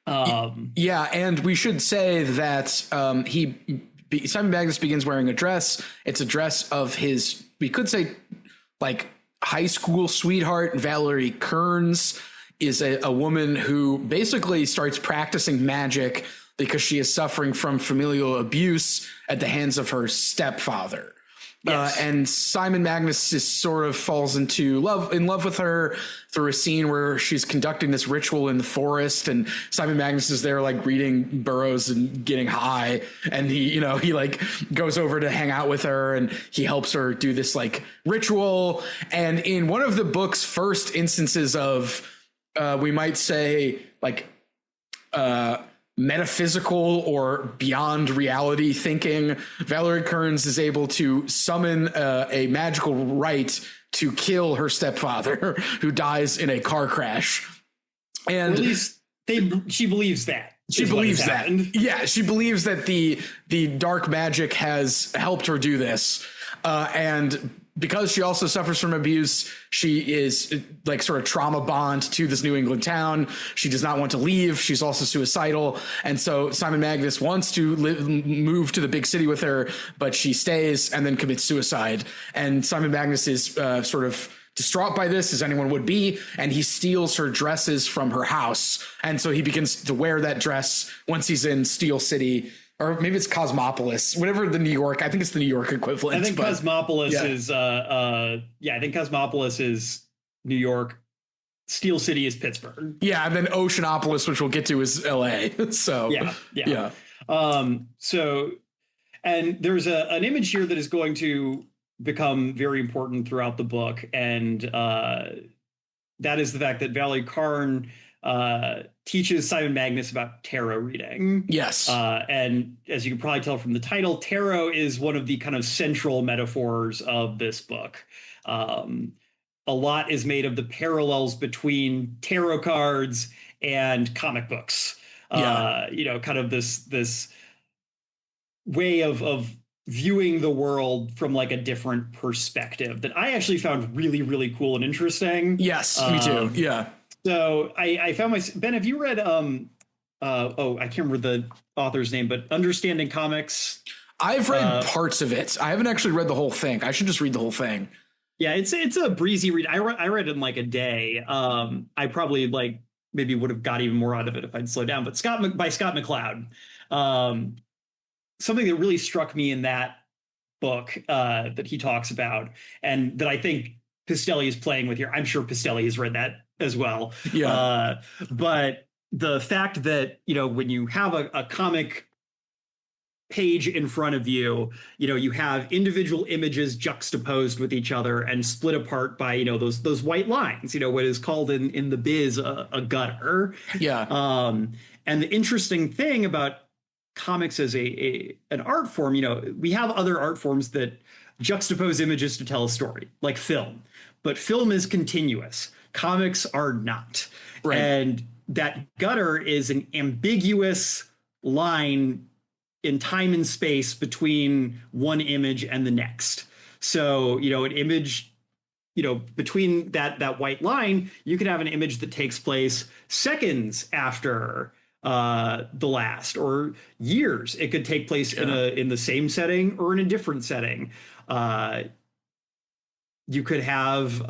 Yeah, and we should say that Simon Magnus begins wearing a dress. It's a dress of his, we could say, like, high school sweetheart. Valerie Kearns is a woman who basically starts practicing magic because she is suffering from familial abuse at the hands of her stepfather. Yes. And Simon Magnus is sort of falls in love with her through a scene where she's conducting this ritual in the forest, and Simon Magnus is there like reading Burroughs and getting high, and he like goes over to hang out with her, and he helps her do this like ritual. And in one of the book's first instances of we might say like metaphysical or beyond reality thinking, Valerie Kearns is able to summon a magical rite to kill her stepfather, who dies in a car crash. And or at least she believes that. She believes that. Yeah, she believes that the dark magic has helped her do this. And because she also suffers from abuse, she is like sort of trauma bond to this New England town. She does not want to leave. She's also suicidal. And so Simon Magnus wants to move to the big city with her, but she stays and then commits suicide. And Simon Magnus is sort of distraught by this, as anyone would be, and he steals her dresses from her house. And so he begins to wear that dress once he's in Steel City. Or maybe it's Cosmopolis, whatever the New York. I think it's the New York equivalent. I think Cosmopolis is. I think Cosmopolis is New York. Steel City is Pittsburgh. Yeah, and then Oceanopolis, which we'll get to, is L.A. So yeah. So, and there's an image here that is going to become very important throughout the book, and that is the fact that Valerie Karn teaches Simon Magnus about tarot reading. Yes. And as you can probably tell from the title, tarot is one of the kind of central metaphors of this book. A lot is made of the parallels between tarot cards and comic books. Kind of this way of viewing the world from like a different perspective that I actually found really, really cool and interesting. Yes, me too. Yeah. So I found Ben, have you read I can't remember the author's name, but Understanding Comics? I've read parts of it. I haven't actually read the whole thing. I should just read the whole thing. Yeah, it's a breezy read. I read it in like a day. I probably like maybe would have got even more out of it if I'd slowed down. But by Scott McCloud. Something that really struck me in that book that he talks about, and that I think Pistelli is playing with here. I'm sure Pistelli has read that as well. Yeah. But the fact that, when you have a comic page in front of you, you have individual images juxtaposed with each other and split apart by, those white lines, what is called in the biz a gutter. Yeah. And the interesting thing about comics as an art form, we have other art forms that juxtapose images to tell a story, like film, but film is continuous. Comics are not. Right. And that gutter is an ambiguous line in time and space between one image and the next. So, an image, between that white line, you can have an image that takes place seconds after the last, or years. It could take place in the same setting or in a different setting. You could have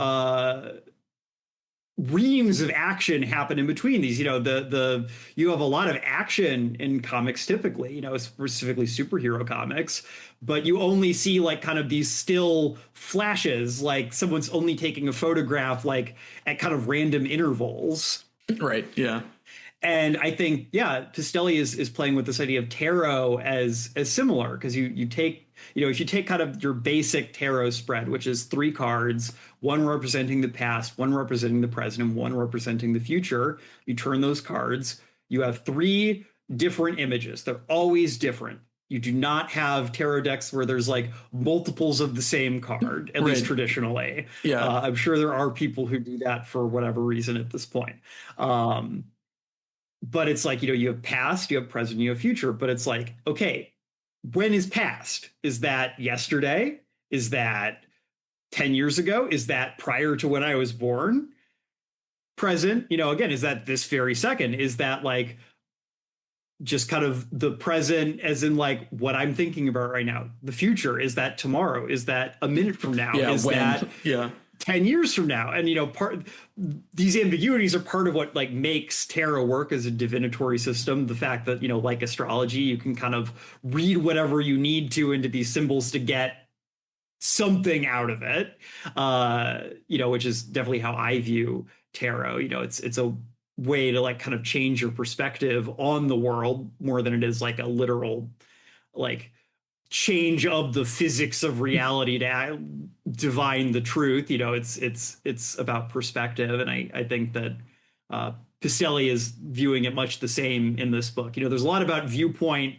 reams of action happen in between these. You have a lot of action in comics typically, specifically superhero comics, but you only see like kind of these still flashes, like someone's only taking a photograph like at kind of random intervals. Right. Yeah. And I think, Pistelli is playing with this idea of tarot as similar, because you take, if you take kind of your basic tarot spread, which is 3 cards, one representing the past, one representing the present, and one representing the future, you turn those cards, you have 3 different images. They're always different. You do not have tarot decks where there's like multiples of the same card, at least traditionally. Yeah. I'm sure there are people who do that for whatever reason at this point. But it's like, you have past, you have present, you have future. But it's like, okay, when is past? Is that yesterday? Is that 10 years ago? Is that prior to when I was born? present, again, is that this very second? Is that like just kind of the present as in like what I'm thinking about right now? The future, is that tomorrow? Is that a minute from now? Is that 10 years from now? And these ambiguities are part of what like makes tarot work as a divinatory system. The fact that like astrology, you can kind of read whatever you need to into these symbols to get something out of it, which is definitely how I view tarot. It's a way to like kind of change your perspective on the world more than it is like a literal like change of the physics of reality to divine the truth. It's about perspective, and I think that Pistelli is viewing it much the same in this book. There's a lot about viewpoint.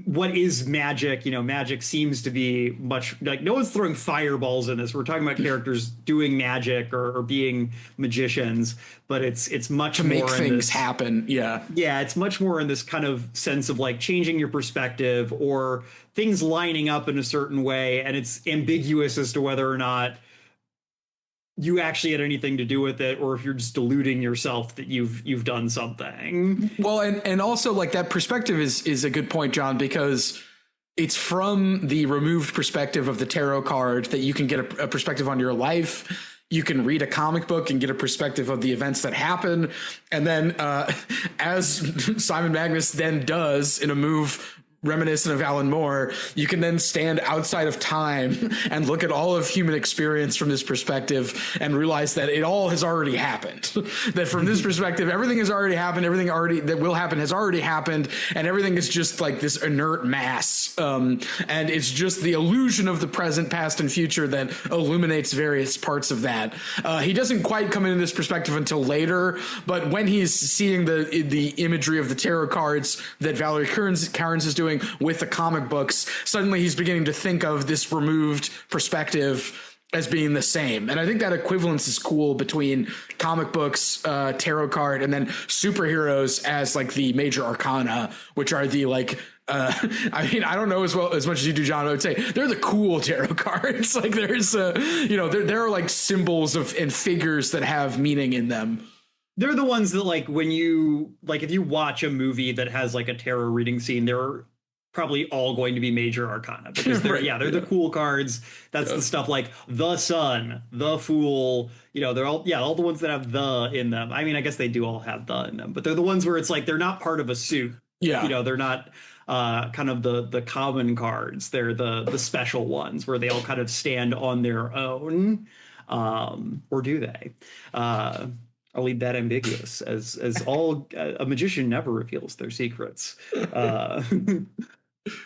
What is magic? Magic seems to be much like no one's throwing fireballs in this. We're talking about characters doing magic or being magicians, but it's much to more make things happen. Yeah. It's much more in this kind of sense of like changing your perspective or things lining up in a certain way, and it's ambiguous as to whether or not you actually had anything to do with it, or if you're just deluding yourself that you've done something. Well, and also like that perspective is a good point, John, because it's from the removed perspective of the tarot card that you can get a perspective on your life. You can read a comic book and get a perspective of the events that happen. And then as Simon Magnus then does in a move reminiscent of Alan Moore, you can then stand outside of time and look at all of human experience from this perspective and realize that it all has already happened. That from this perspective, everything has already happened. Everything already that will happen has already happened. And everything is just like this inert mass. And it's just the illusion of the present, past, and future that illuminates various parts of that. He doesn't quite come into this perspective until later, but when he's seeing the imagery of the tarot cards that Valerie Cairns is doing with the comic books, suddenly he's beginning to think of this removed perspective as being the same. And I think that equivalence is cool between comic books, tarot card, and then superheroes as like the major arcana, which are the like, I mean, I don't know as much as you do, John. I would say they're the cool tarot cards. Like there's there are like symbols and figures that have meaning in them. They're the ones that like when you like if you watch a movie that has like a tarot reading scene, they're probably all going to be major arcana because they're they're the cool cards. That's the stuff like the Sun, the Fool. They're all the ones that have the in them. I mean, I guess they do all have the in them, but they're the ones where it's like they're not part of a suit. Yeah, they're not kind of the common cards. They're the special ones where they all kind of stand on their own, or do they? I'll leave that ambiguous, as all a magician never reveals their secrets.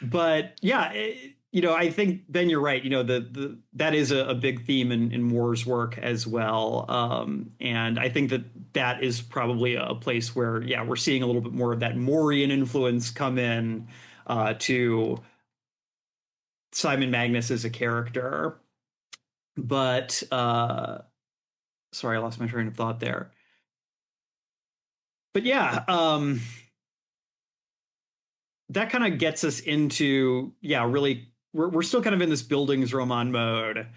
But I think Ben, you're right. That is a big theme in Moore's work as well. And I think that is probably a place where, we're seeing a little bit more of that Moorean influence come in to Simon Magnus as a character. But sorry, I lost my train of thought there. But that kind of gets us into, really, we're still kind of in this Bildungsroman mode,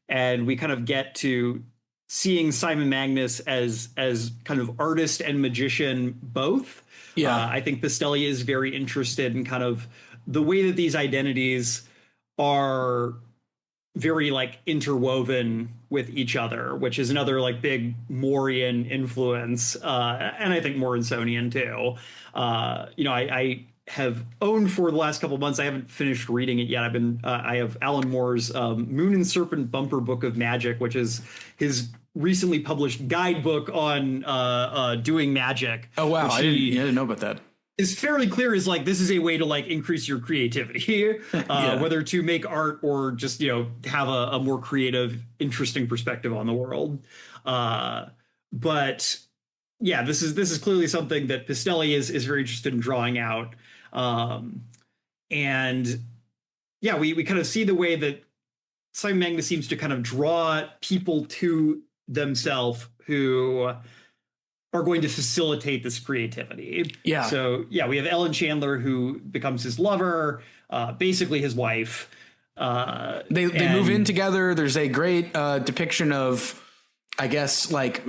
and we kind of get to seeing Simon Magnus as kind of artist and magician both. I think Pistelli is very interested in kind of the way that these identities are very like interwoven with each other, which is another like big Moorian influence, and I think Morrisonian too. I have owned for the last couple of months. I haven't finished reading it yet. I have Alan Moore's Moon and Serpent Bumper Book of Magic, which is his recently published guidebook on doing magic. Oh wow, I didn't know about that. Is fairly clear is like this is a way to like increase your creativity, whether to make art or just have a more creative, interesting perspective on the world. But this is clearly something that Pistelli is very interested in drawing out, and we kind of see the way that Simon Magnus seems to kind of draw people to themselves who are going to facilitate this creativity. Yeah. So we have Ellen Chandler, who becomes his lover, basically his wife. They move in together. There's a great depiction of, I guess, like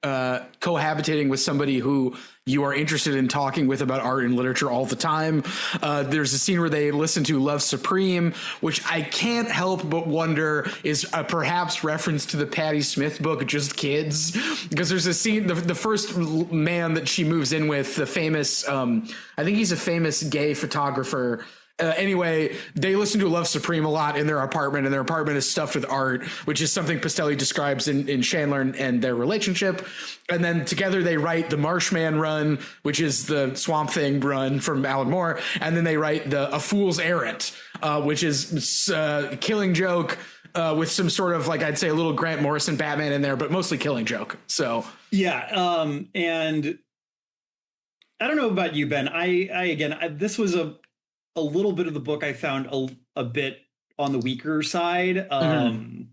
cohabitating with somebody who you are interested in talking with about art and literature all the time. There's a scene where they listen to Love Supreme, which I can't help but wonder is perhaps reference to the Patti Smith book, Just Kids, because there's a scene, the first man that she moves in with, the famous, I think he's a famous gay photographer. Anyway, they listen to Love Supreme a lot in their apartment, and their apartment is stuffed with art, which is something Pistelli describes in Chandler and their relationship. And then together they write the Marshman run, which is the Swamp Thing run from Alan Moore. And then they write A Fool's Errand, which is Killing Joke with some sort of, like, I'd say a little Grant Morrison Batman in there, but mostly Killing Joke. So yeah, and I don't know about you, Ben. This was a little bit of the book I found a bit on the weaker side. Kind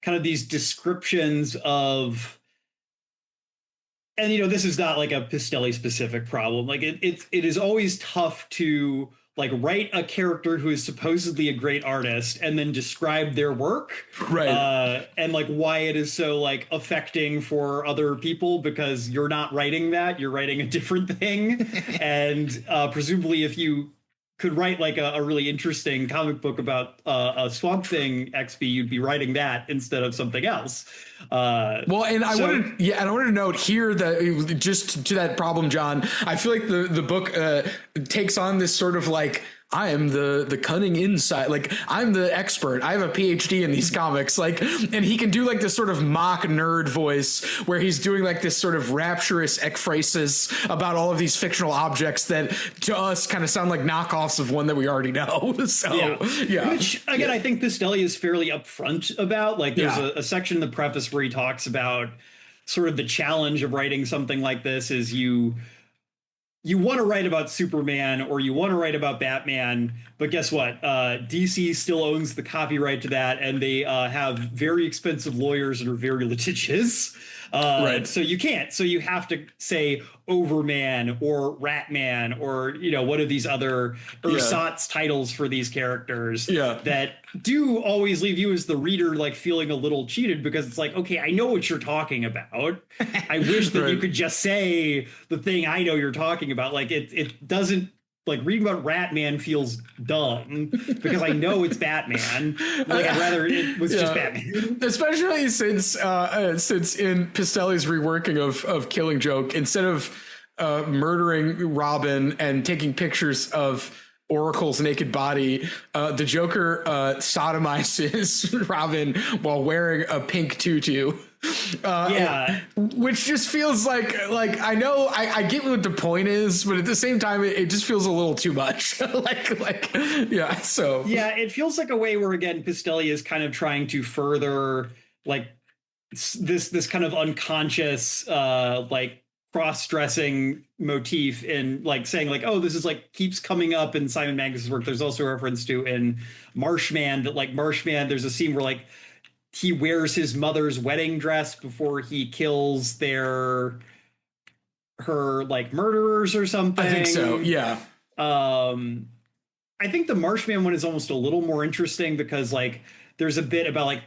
of these descriptions of, and this is not like a Pistelli specific problem. Like it is always tough to like write a character who is supposedly a great artist and then describe their work, right? And like why it is so like affecting for other people, because you're not writing that, you're writing a different thing. And presumably if you could write like a really interesting comic book about a Swamp Thing XP, you'd be writing that instead of something else. Well, and I wanted to note here that just to that problem, John, I feel like the book takes on this sort of like, I am the cunning insight, like I'm the expert. I have a PhD in these comics, like, and he can do like this sort of mock nerd voice where he's doing like this sort of rapturous ekphrasis about all of these fictional objects that to us kind of sound like knockoffs of one that we already know. So yeah. Which again, I think Pistelli is fairly upfront about. Like there's a section in the preface where he talks about sort of the challenge of writing something like this is you want to write about Superman or you want to write about Batman, but guess what? DC still owns the copyright to that, and they have very expensive lawyers and are very litigious. Right. So you can't. So you have to say Overman or Ratman or, one of these other ersatz titles for these characters that do always leave you as the reader like feeling a little cheated, because it's like, okay, I know what you're talking about. I wish that you could just say the thing I know you're talking about. Like it doesn't, like reading about Ratman feels dumb because I know it's Batman. Like I'd rather it was just Batman. Especially since in Pistelli's reworking of Killing Joke, instead of murdering Robin and taking pictures of Oracle's naked body, the Joker sodomizes Robin while wearing a pink tutu. Which just feels like I know I get what the point is, but at the same time it just feels a little too much. So it feels like a way where again Pistelli is kind of trying to further like this kind of unconscious like cross-dressing motif in like saying like, oh, this is like keeps coming up in Simon Magnus's work. There's also a reference to in Marshman that like Marshman, there's a scene where like he wears his mother's wedding dress before he kills her like murderers or something. I think so. Yeah. I think the Marshman one is almost a little more interesting because like there's a bit about like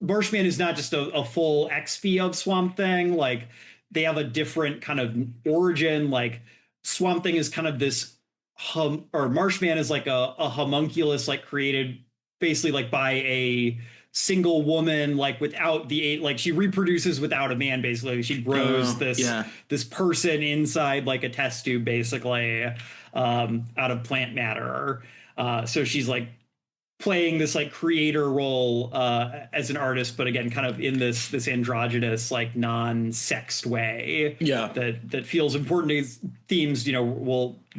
Marshman is not just a full XP of Swamp Thing. Like they have a different kind of origin. Like Swamp Thing is kind of this or Marshman is like a homunculus like created basically like by a single woman, like without like she reproduces without a man, basically. She grows this person inside like a test tube, basically, out of plant matter. So she's like playing this like creator role as an artist, but again, kind of in this androgynous, like non-sexed way. Yeah, that feels important to themes.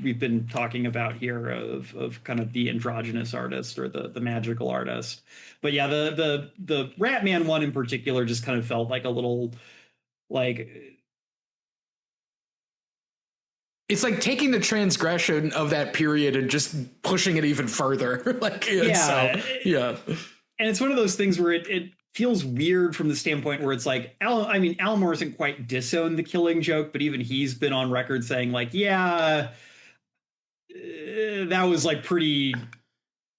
We've been talking about here of kind of the androgynous artist or the magical artist. But yeah, the Ratman one in particular just kind of felt like a little like. It's like taking the transgression of that period and just pushing it even further. And it's one of those things where it feels weird from the standpoint where it's like, Alan Moore isn't quite disowned the Killing Joke, but even he's been on record saying like, that was like pretty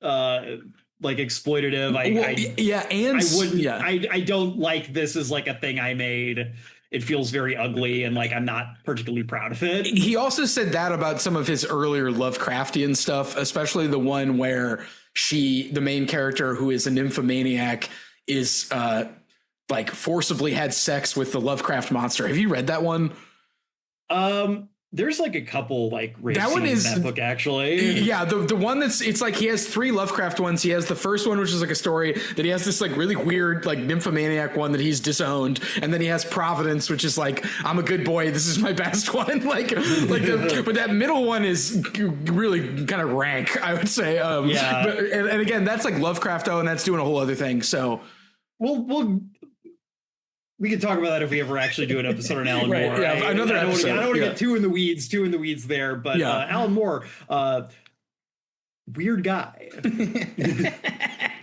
like exploitative. I don't like this as like a thing I made. it feels very ugly and like I'm not particularly proud of it. He also said that about some of his earlier Lovecraftian stuff, especially the one where the main character, who is a nymphomaniac, is like forcibly had sex with the Lovecraft monster. Have you read that one? There's like a couple like rape that one scenes is in that book, actually. Yeah, the one it's like he has 3 Lovecraft ones. He has the first one, which is like a story. Then he has this like really weird like nymphomaniac one that he's disowned, and then he has Providence, which is like, I'm a good boy, this is my best one. But that middle one is really kind of rank, I would say. Yeah. But, and again, that's like Lovecraft, and that's doing a whole other thing. So we could talk about that if we ever actually do an episode on Alan right, Moore. Yeah, another episode. I don't want to get too in the weeds there, but Alan Moore, weird guy. Believe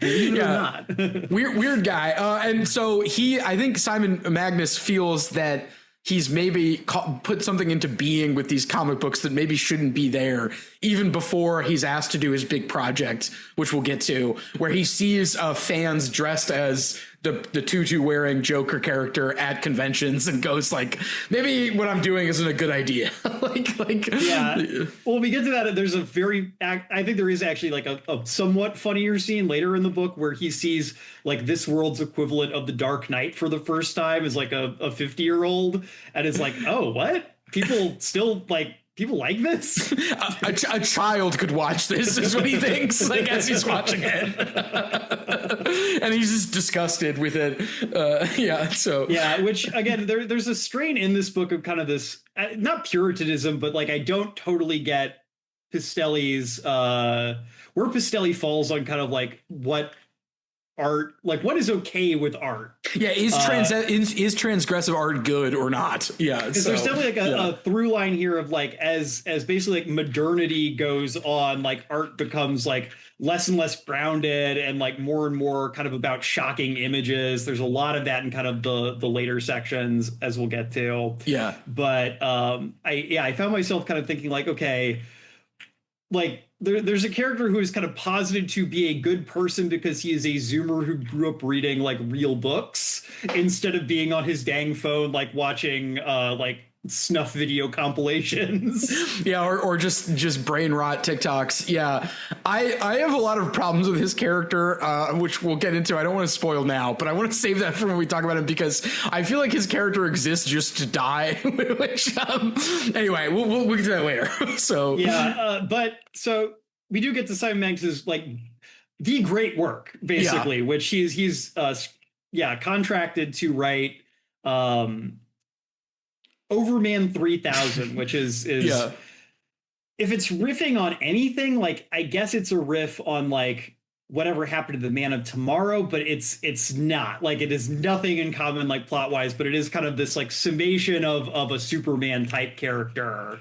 it or not. weird guy. And so I think Simon Magnus feels that he's maybe put something into being with these comic books that maybe shouldn't be there, even before he's asked to do his big project, which we'll get to, where he sees fans dressed as the tutu wearing Joker character at conventions and goes like, maybe what I'm doing isn't a good idea. Yeah. Well, we get to that. There's I think there is actually like a somewhat funnier scene later in the book where he sees like this world's equivalent of the Dark Knight for the first time as like a 50-year-old. And it's like, oh, what? People still people like this? a child could watch this, is what he thinks, like, as he's watching it. And he's just disgusted with it. Which, again, there's a strain in this book of kind of this, not puritanism, but like I don't totally get Pistelli's, where Pistelli falls on kind of like what art, like what is okay with art. Yeah, is transgressive art good or not? Yeah, because there's definitely like a through line here of like as basically like modernity goes on, like art becomes like less and less grounded and like more and more kind of about shocking images. There's a lot of that in kind of the later sections, as we'll get to. Yeah, but I found myself kind of thinking like, okay, like there's a character who is kind of posited to be a good person because he is a Zoomer who grew up reading like real books instead of being on his dang phone like watching like snuff video compilations. Yeah, or just brain rot TikToks. Yeah, I have a lot of problems with his character, which we'll get into. I don't want to spoil now, but I want to save that for when we talk about him, because I feel like his character exists just to die. Which anyway, we'll get to that later. So but so we do get to Simon Magnus's like the great work, basically, which he's contracted to write Overman 3000, which is if it's riffing on anything, like I guess it's a riff on like whatever happened to the Man of Tomorrow, but it's not like, it is nothing in common like plot wise, but it is kind of this like summation of a Superman type character,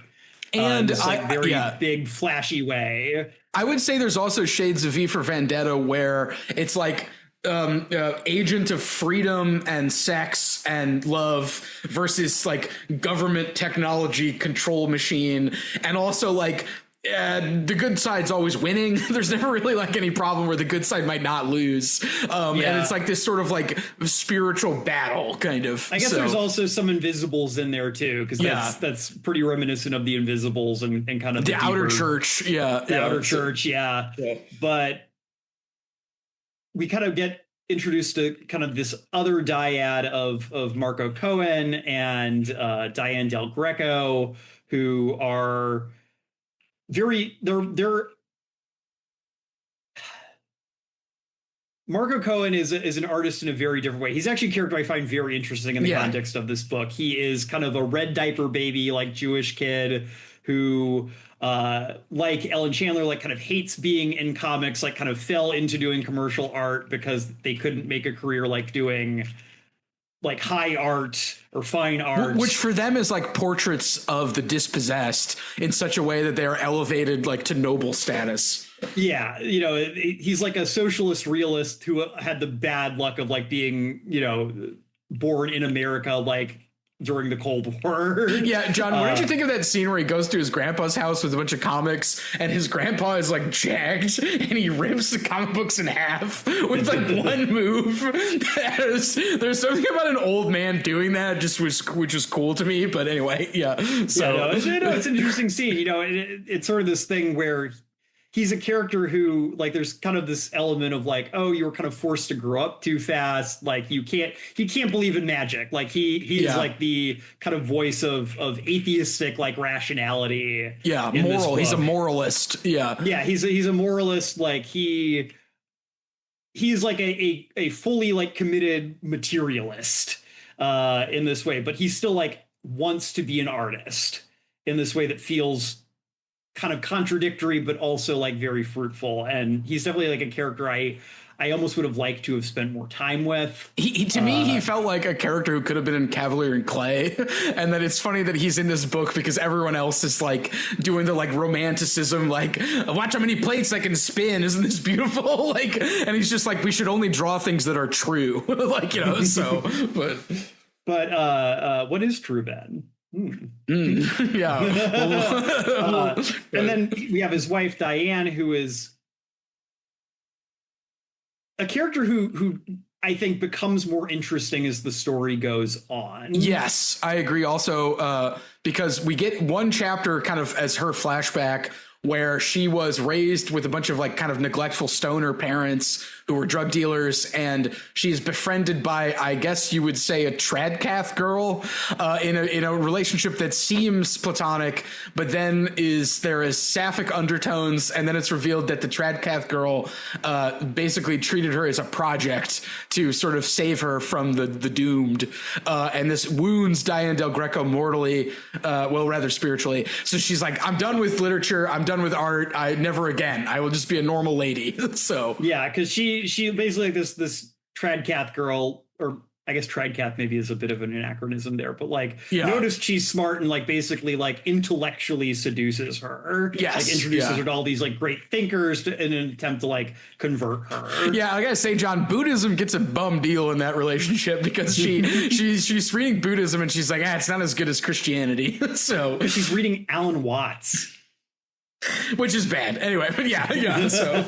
and this like very big flashy way. I would say there's also shades of V for Vendetta where it's like agent of freedom and sex and love versus like government technology control machine, and also like the good side's always winning. There's never really like any problem where the good side might not lose, and it's like this sort of like spiritual battle kind of. I guess there's also some Invisibles in there too, because that's pretty reminiscent of the Invisibles and kind of the outer church. Outer church. But we kind of get introduced to kind of this other dyad of Marco Cohen and Diane Del Greco, who are they're Marco Cohen is an artist in a very different way. He's actually a character I find very interesting in the context of this book. He is kind of a red diaper baby, like Jewish kid who like Ellen Chandler, like kind of hates being in comics, like kind of fell into doing commercial art because they couldn't make a career like doing like high art or fine art, which for them is like portraits of the dispossessed in such a way that they are elevated like to noble status. Yeah, he's like a socialist realist who had the bad luck of like being, born in America, like during the Cold War. Yeah, John, what did you think of that scene where he goes to his grandpa's house with a bunch of comics and his grandpa is like jacked and he rips the comic books in half with like one move? There's something about an old man doing that which was cool to me. But anyway, yeah. So it's an interesting scene. It's sort of this thing where he's a character who, like, there's kind of this element of like, oh, you were kind of forced to grow up too fast. Like he can't believe in magic. Like he's like the kind of voice of atheistic like rationality. Yeah, moral. He's a moralist. Yeah. Yeah, he's a moralist. Like he's like a fully like committed materialist in this way, but he still like wants to be an artist in this way that feels kind of contradictory, but also like very fruitful. And he's definitely like a character I almost would have liked to have spent more time with. To me, he felt like a character who could have been in Cavalier and Clay. And then it's funny that he's in this book because everyone else is like doing the like romanticism, like, watch how many plates I can spin. Isn't this beautiful? Like, and he's just like, we should only draw things that are true. Like, so, but what is true, Ben? Yeah. And then we have his wife, Diane, who is a character who I think becomes more interesting as the story goes on. Yes, I agree also, because we get one chapter kind of as her flashback where she was raised with a bunch of like kind of neglectful stoner parents who were drug dealers, and she's befriended by, I guess you would say, a tradcath girl in a relationship that seems platonic, but then there is sapphic undertones, and then it's revealed that the tradcath girl basically treated her as a project to sort of save her from the doomed, and this wounds Diane Del Greco mortally, well, rather spiritually. So she's like, I'm done with literature, I'm done with art, never again. I will just be a normal lady. So yeah, because she basically this tradcath girl, or I guess tradcath maybe is a bit of an anachronism there, but like noticed she's smart and like basically like intellectually seduces her. Yes, like introduces her to all these like great thinkers in an attempt to like convert her. Yeah, I gotta say, John, Buddhism gets a bum deal in that relationship because she's reading Buddhism and she's like, it's not as good as Christianity. So she's reading Alan Watts. Which is bad anyway, but yeah. So,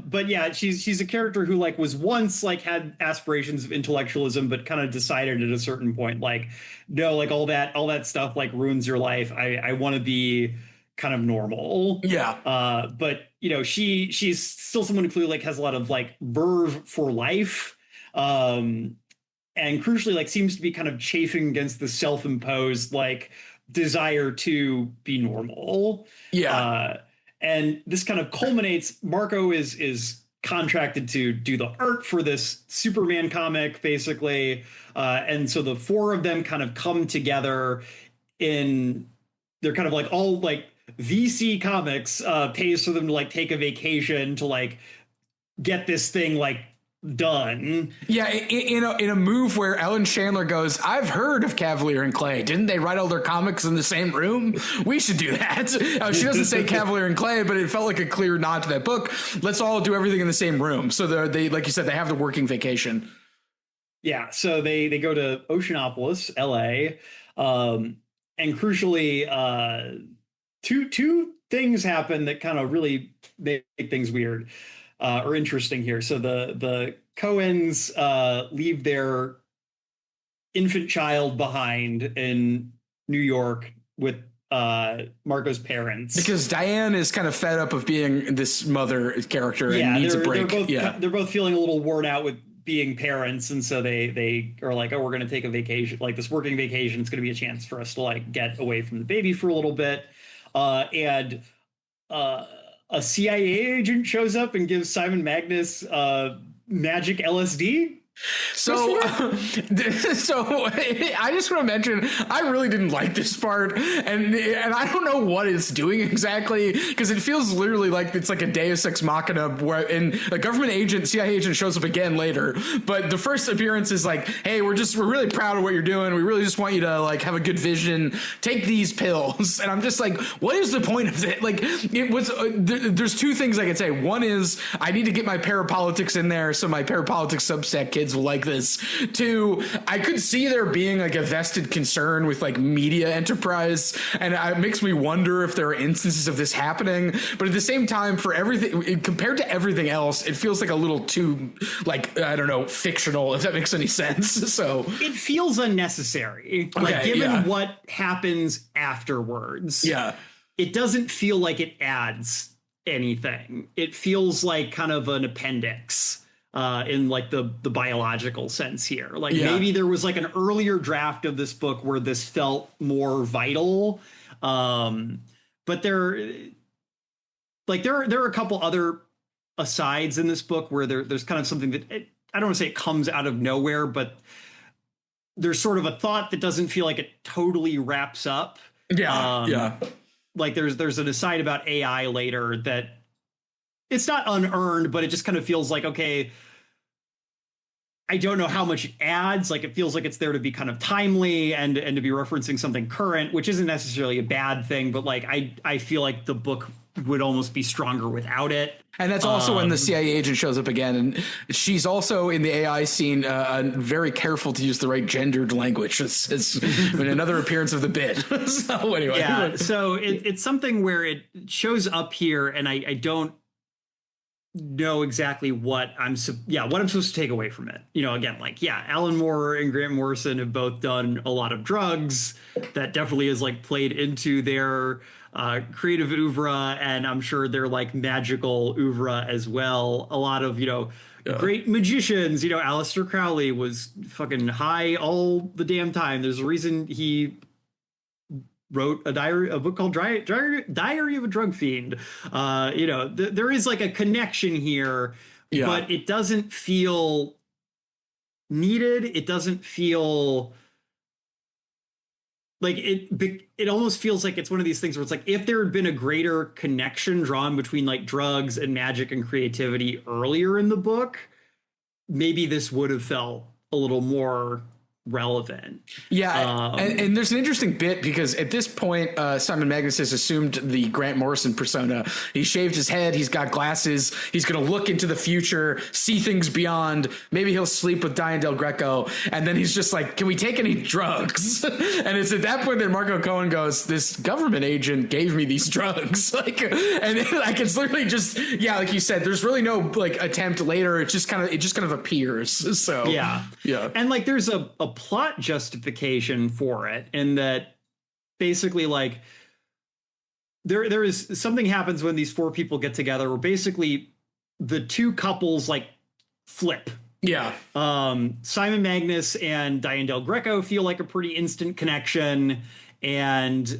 but yeah, she's a character who like was once like had aspirations of intellectualism, but kind of decided at a certain point, like, no, like all that stuff like ruins your life. I want to be kind of normal. Yeah. But she's still someone who clearly like has a lot of like verve for life. And crucially, like seems to be kind of chafing against the self-imposed like desire to be normal. Yeah. And this kind of culminates. Marco is contracted to do the art for this Superman comic, basically. And so the four of them kind of come together they're kind of like all like VC Comics pays for them to like take a vacation to like get this thing like done. Yeah, in a move where Ellen Chandler goes, I've heard of Cavalier and Clay. Didn't they write all their comics in the same room? We should do that. She doesn't say Cavalier and Clay, but it felt like a clear nod to that book. Let's all do everything in the same room. So they like you said, they have the working vacation. Yeah, so they go to Oceanopolis, LA, and crucially, two things happen that kind of really make things weird. Or interesting here. So the Coens leave their infant child behind in New York with Marco's parents, because Diane is kind of fed up of being this mother character and needs a break. They're both feeling a little worn out with being parents, and so they are like, oh, we're going to take a vacation, like this working vacation. It's going to be a chance for us to like get away from the baby for a little bit, and a CIA agent shows up and gives Simon Magnus magic LSD. So I just want to mention, I really didn't like this part, and I don't know what it's doing exactly, because it feels literally like it's like a Deus Ex Machina, where a government agent, CIA agent, shows up again later. But the first appearance is like, hey, we're really proud of what you're doing. We really just want you to like have a good vision. Take these pills. And I'm just like, what is the point of it? Like, it was there's two things I could say. One is I need to get my parapolitics in there so my parapolitics Substack kids kids will like this, to I could see there being like a vested concern with like media enterprise, and it makes me wonder if there are instances of this happening. But at the same time, for everything compared to everything else, it feels like a little too, like, I don't know, fictional, if that makes any sense. So it feels unnecessary. Okay, like, given what happens afterwards. Yeah. It doesn't feel like it adds anything. It feels like kind of an appendix in like the biological sense here. Like maybe there was like an earlier draft of this book where this felt more vital. But there are a couple other asides in this book where there's kind of something that I don't want to say it comes out of nowhere, but there's sort of a thought that doesn't feel like it totally wraps up. Like there's an aside about AI later that it's not unearned, but it just kind of feels like, okay, I don't know how much it adds. Like, it feels like it's there to be kind of timely and to be referencing something current, which isn't necessarily a bad thing. But like, I feel like the book would almost be stronger without it. And that's also when the CIA agent shows up again, and she's also in the AI scene very careful to use the right gendered language. It's another appearance of the bit. So anyway, yeah. So it's something where it shows up here, and I don't know exactly what I'm supposed to take away from it. You know, again, like, Alan Moore and Grant Morrison have both done a lot of drugs. That definitely is like played into their creative oeuvre, and I'm sure they're like magical oeuvre as well. A lot of, great magicians, Aleister Crowley was fucking high all the damn time. There's a reason he wrote a book called Diary of a Drug Fiend. There is like a connection here, but it doesn't feel needed. It doesn't feel like it almost feels like it's one of these things where it's like, if there had been a greater connection drawn between like drugs and magic and creativity earlier in the book, maybe this would have felt a little more relevant. And there's an interesting bit, because at this point Simon Magnus has assumed the Grant Morrison persona. He shaved his head, he's got glasses, he's going to look into the future, see things beyond. Maybe he'll sleep with Diane Del Greco, and then he's just like, can we take any drugs? And it's at that point that Marco Cohen goes, this government agent gave me these drugs. Like, and like, it's literally just, like you said, there's really no like attempt later. It just kind of appears. So and like there's a plot justification for it, in that basically like there is something happens when these four people get together where basically the two couples like flip. Simon Magnus and Diane Del Greco feel like a pretty instant connection, and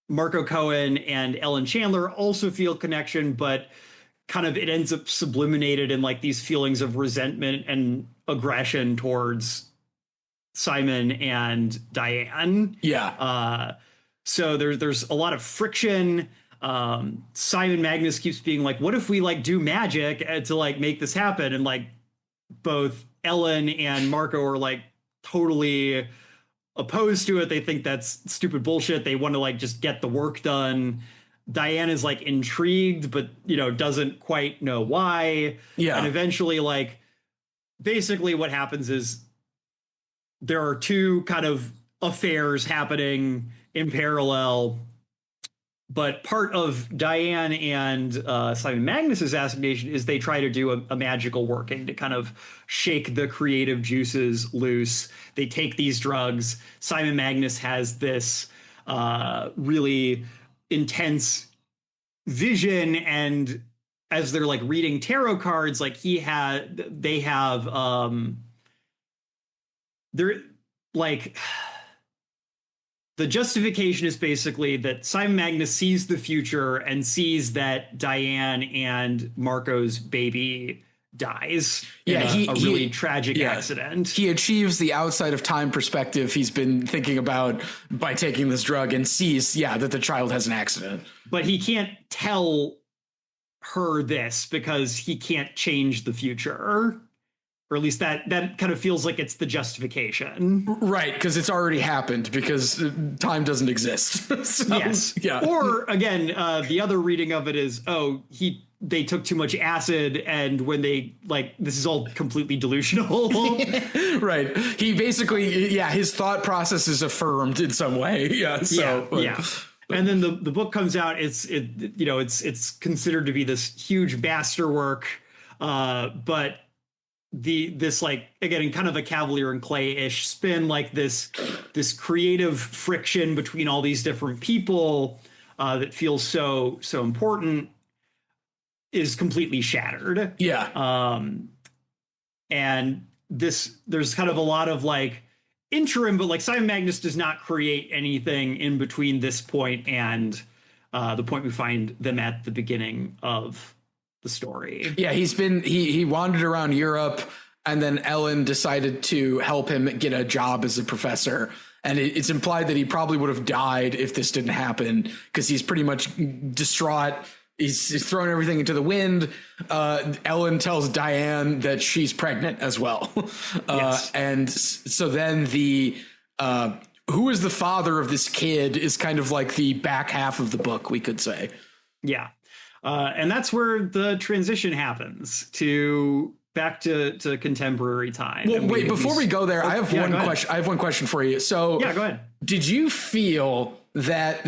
Marco Cohen and Ellen Chandler also feel connection, but kind of it ends up subliminated in like these feelings of resentment and aggression towards Simon and Diane. So there's a lot of friction. Simon Magnus keeps being like, what if we like do magic to like make this happen? And like both Ellen and Marco are like totally opposed to it. They think that's stupid bullshit. They want to like just get the work done. Diane is like intrigued, but doesn't quite know why. And eventually, like, basically what happens is there are two kind of affairs happening in parallel, but part of Diane and Simon Magnus's assignation is they try to do a magical working to kind of shake the creative juices loose. They take these drugs. Simon Magnus has this really intense vision, and as they're like reading tarot cards, like they're like, the justification is basically that Simon Magnus sees the future and sees that Diane and Marco's baby dies in a really tragic accident. He achieves the outside of time perspective he's been thinking about by taking this drug, and sees that the child has an accident. But he can't tell her this because he can't change the future. Or at least that kind of feels like it's the justification. Right, because it's already happened, because time doesn't exist. So, yes. Or, again, the other reading of it is, he they took too much acid, and when they like, this is all completely delusional. Right. He basically, his thought process is affirmed in some way. Yeah. So, yeah. And then the book comes out. It's considered to be this huge masterwork, but this like, again, in kind of a Cavalier and Clay-ish spin, like this creative friction between all these different people that feels so important is completely shattered. Yeah. And there's kind of a lot of like interim, but like Simon Magnus does not create anything in between this point and the point we find them at the beginning of the story. Yeah, he wandered around Europe, and then Ellen decided to help him get a job as a professor. And it's implied that he probably would have died if this didn't happen, because he's pretty much distraught. He's thrown everything into the wind. Ellen tells Diane that she's pregnant as well. Yes. And so then who is the father of this kid is kind of like the back half of the book, we could say. Yeah. And that's where the transition happens back to contemporary time. Well, wait, before we go there, I have one question. I have one question for you. So yeah, go ahead. Did you feel that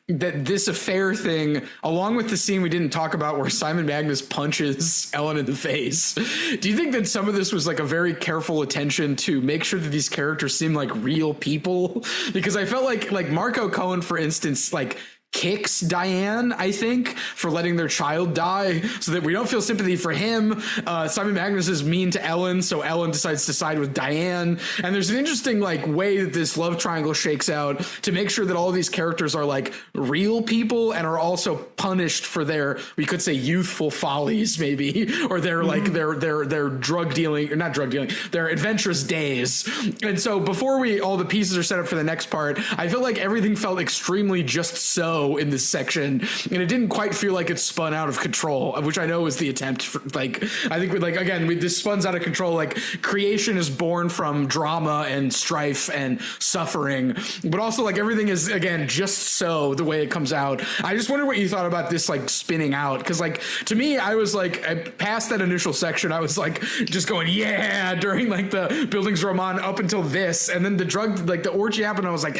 this affair thing, along with the scene we didn't talk about where Simon Magnus punches Ellen in the face, do you think that some of this was like a very careful attention to make sure that these characters seem like real people? Because I felt like Marco Cohen, for instance, like kicks Diane, I think, for letting their child die, so that we don't feel sympathy for him. Simon Magnus is mean to Ellen, so Ellen decides to side with Diane. And there's an interesting like way that this love triangle shakes out to make sure that all of these characters are like real people and are also punished for their, we could say, youthful follies, maybe, or their like their drug dealing, or not drug dealing, their adventurous days. And so before all the pieces are set up for the next part, I feel like everything felt extremely just so in this section, and it didn't quite feel like it spun out of control, which I know is the attempt for, like, I think this spuns out of control. Like, creation is born from drama and strife and suffering, but also like everything is, again, just so the way it comes out. I just wonder what you thought about this like spinning out, because like to me, I was like, past that initial section, I was like just going yeah during like the Bildungsroman up until this, and then the drug, like the orgy happened, I was like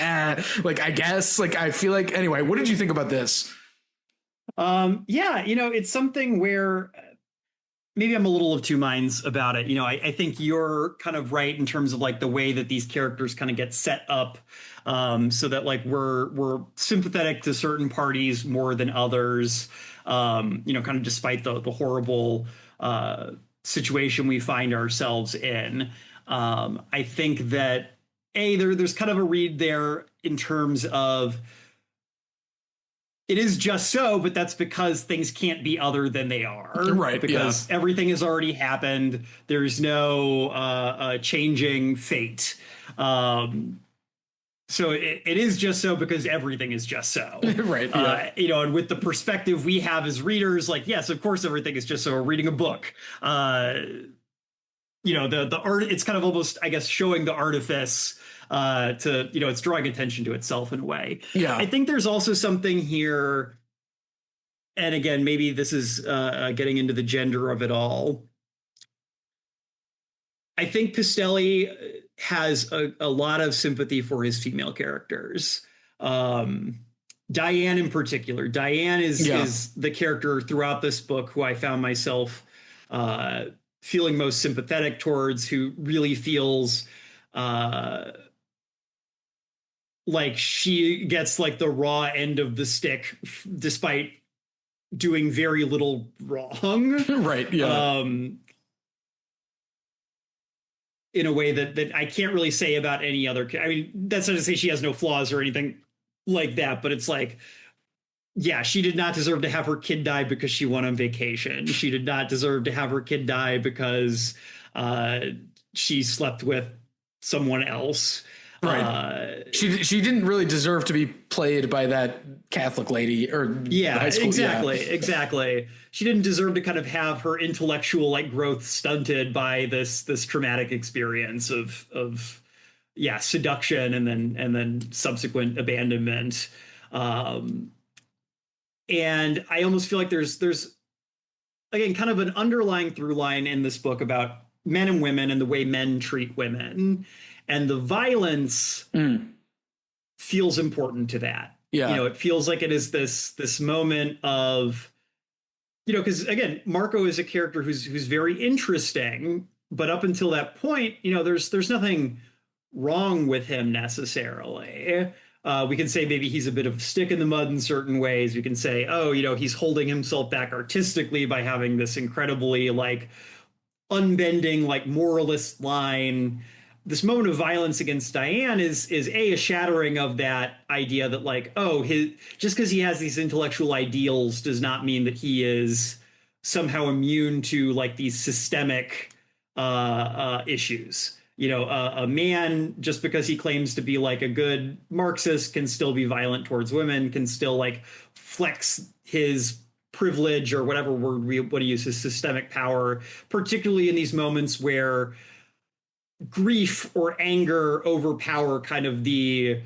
like I guess, like I feel like, anyway, what did you think about this? Yeah, it's something where maybe I'm a little of two minds about it. I think you're kind of right in terms of like the way that these characters kind of get set up, so that like we're sympathetic to certain parties more than others, kind of despite the horrible situation we find ourselves in. I think that there's kind of a read there in terms of it is just so, but that's because things can't be other than they are. Right. Because everything has already happened. There's no changing fate. So it is just so because everything is just so. Right. Yeah. And with the perspective we have as readers, like, yes, of course, everything is just so. We're reading a book. The art, it's kind of almost, I guess, showing the artifice to, it's drawing attention to itself in a way. Yeah. I think there's also something here, and again, maybe this is getting into the gender of it all. I think Pistelli has a lot of sympathy for his female characters. Diane in particular. Diane is the character throughout this book who I found myself feeling most sympathetic towards, who really feels like she gets like the raw end of the stick despite doing very little wrong. Right. Yeah. In a way that I can't really say about any other. I mean, that's not to say she has no flaws or anything like that, but it's like, yeah, she did not deserve to have her kid die because she went on vacation. She did not deserve to have her kid die because she slept with someone else. Right. She didn't really deserve to be played by that Catholic lady or high school. Exactly. She didn't deserve to kind of have her intellectual like growth stunted by this traumatic experience of seduction and then subsequent abandonment. And I almost feel like there's again, kind of an underlying through line in this book about men and women and the way men treat women. And the violence feels important to that. Yeah. You know, it feels like it is this moment of, you know, because again, Marco is a character who's very interesting, but up until that point, you know, there's nothing wrong with him necessarily. We can say maybe he's a bit of a stick in the mud in certain ways. We can say, oh, you know, he's holding himself back artistically by having this incredibly like unbending, like moralist line. This moment of violence against Diane is a shattering of that idea that like, oh, just because he has these intellectual ideals does not mean that he is somehow immune to like these systemic issues. You know, a man, just because he claims to be like a good Marxist, can still be violent towards women, can still like flex his privilege or whatever word we want to use, his systemic power, particularly in these moments where grief or anger overpower kind of the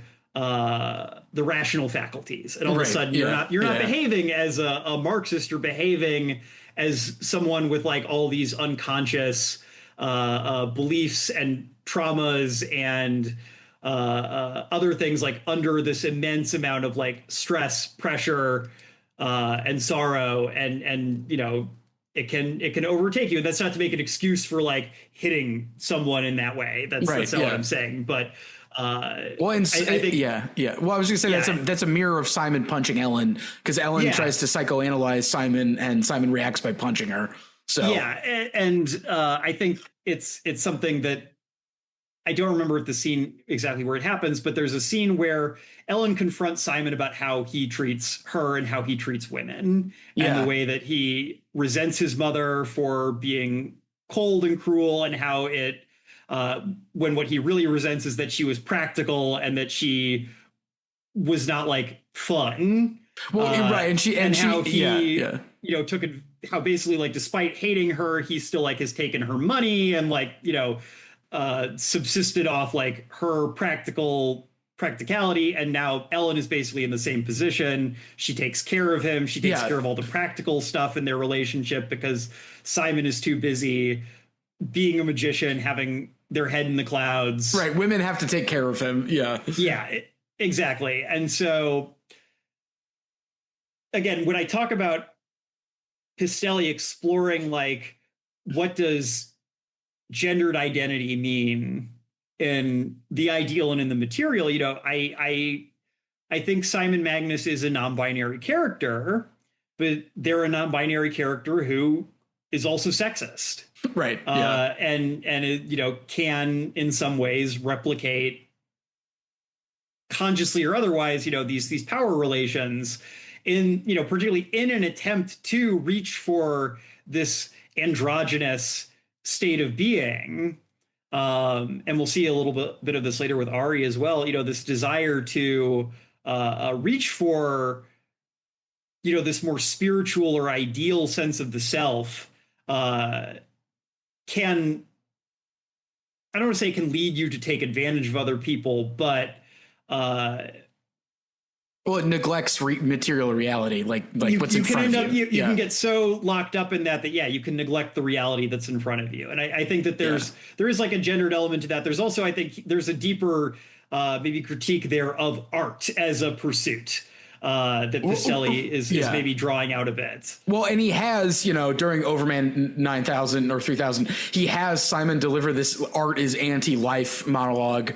rational faculties, and all of a sudden you're not behaving as a Marxist, you're behaving as someone with like all these unconscious beliefs and traumas and other things like under this immense amount of like stress, pressure, and sorrow, and you know, it can overtake you. And that's not to make an excuse for like hitting someone in that way. That's not what I'm saying. But well, and I think, yeah. Well, I was going to say that's a mirror of Simon punching Ellen, because Ellen tries to psychoanalyze Simon, and Simon reacts by punching her. So and I think it's something that I don't remember the scene exactly where it happens, but there's a scene where Ellen confronts Simon about how he treats her and how he treats women, and the way that he resents his mother for being cold and cruel, and how it when what he really resents is that she was practical and that she was not like fun. Well, right, and how he you know took it, how basically like despite hating her, he still like has taken her money and like, you know, subsisted off like her practicality. And now Ellen is basically in the same position. She takes care of him. She takes care of all the practical stuff in their relationship because Simon is too busy being a magician, having their head in the clouds. Right. Women have to take care of him. Yeah. Yeah, exactly. And so again, when I talk about Pistelli exploring like, what does gendered identity mean in the ideal and in the material, you know, I think Simon Magnus is a non-binary character, but they're a non-binary character who is also sexist, right? And it, you know, can in some ways replicate consciously or otherwise, you know, these power relations in, you know, particularly in an attempt to reach for this androgynous state of being. And we'll see a little bit of this later with Ari as well. You know, this desire to reach for, you know, this more spiritual or ideal sense of the self can, I don't want to say it can lead you to take advantage of other people, but well, it neglects material reality, like what's in front of you. You can get so locked up in that you can neglect the reality that's in front of you. And I think that there is like a gendered element to that. There's also, I think, there's a deeper maybe critique there of art as a pursuit that Pistelli is maybe drawing out a bit. Well, and he has, you know, during Overman 9000 or 3000, he has Simon deliver this art is anti-life monologue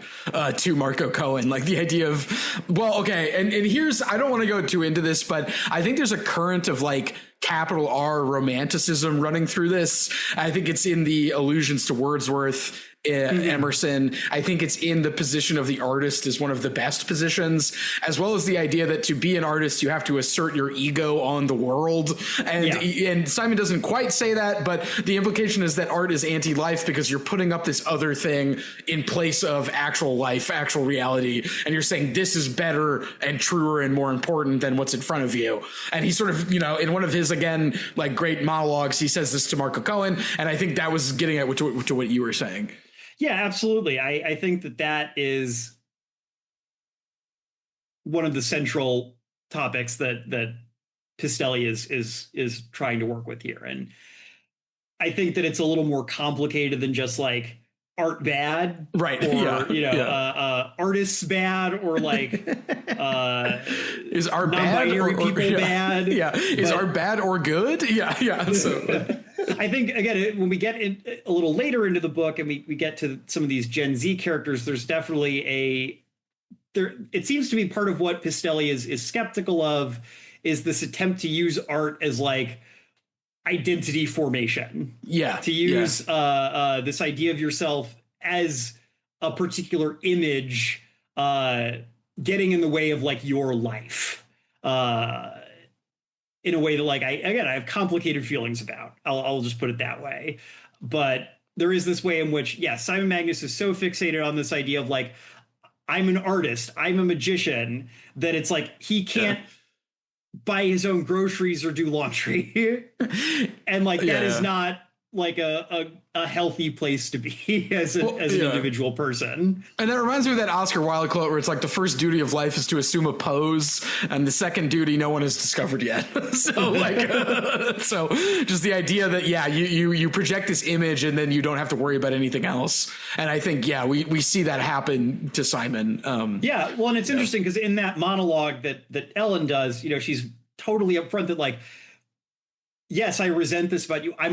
to Marco Cohen. Like the idea of, well, okay. And here's, I don't want to go too into this, but I think there's a current of like capital R romanticism running through this. I think it's in the allusions to Wordsworth, Emerson. I think it's in the position of the artist as one of the best positions, as well as the idea that to be an artist, you have to assert your ego on the world. And Simon doesn't quite say that, but the implication is that art is anti-life because you're putting up this other thing in place of actual life, actual reality. And you're saying this is better and truer and more important than what's in front of you. And he sort of, you know, in one of his, again, like great monologues, he says this to Marco Cohen. And I think that was getting at to what you were saying. Yeah, absolutely. I think that is one of the central topics that Pistelli is trying to work with here. And I think that it's a little more complicated than just like art bad, right? Or artists bad, or like is art bad or people bad? Yeah, is art bad or good? Yeah. So I think again, when we get in a little later into the book and we get to some of these Gen Z characters, there's definitely it seems to be part of what Pistelli is skeptical of is this attempt to use art as like identity formation. Yeah. To use this idea of yourself as a particular image getting in the way of like your life in a way that like I have complicated feelings about. I'll just put it that way. But there is this way in which, Simon Magnus is so fixated on this idea of like, I'm an artist, I'm a magician, that it's like he can't buy his own groceries or do laundry. And like that is not like a healthy place to be as an individual person. And that reminds me of that Oscar Wilde quote where it's like the first duty of life is to assume a pose, and the second duty no one has discovered yet. So like so just the idea that you project this image and then you don't have to worry about anything else. And I think we see that happen to Simon. Well, and it's interesting because in that monologue that Ellen does, she's totally upfront that like, yes, I resent this about you. I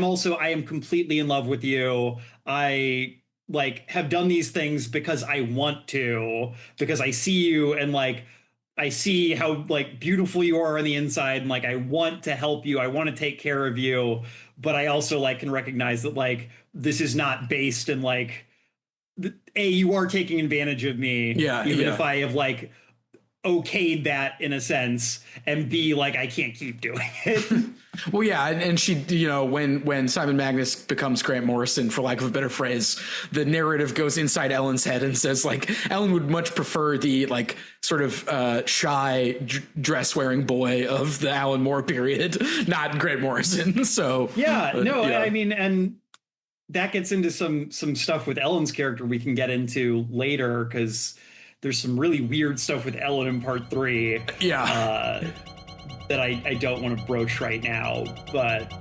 am completely in love with you. I like have done these things because I want to, because I see you and like, I see how like beautiful you are on the inside. And like, I want to help you. I want to take care of you. But I also like can recognize that like, this is not based in like, A, you are taking advantage of me. Even if I have like okayed that in a sense, and B, like I can't keep doing it. Well, and she, when Simon Magnus becomes Grant Morrison, for lack of a better phrase, the narrative goes inside Ellen's head and says like Ellen would much prefer the like sort of shy dress wearing boy of the Alan Moore period, not Grant Morrison. So I mean, and that gets into some stuff with Ellen's character we can get into later, because there's some really weird stuff with Ellen in part 3. That I don't want to broach right now, but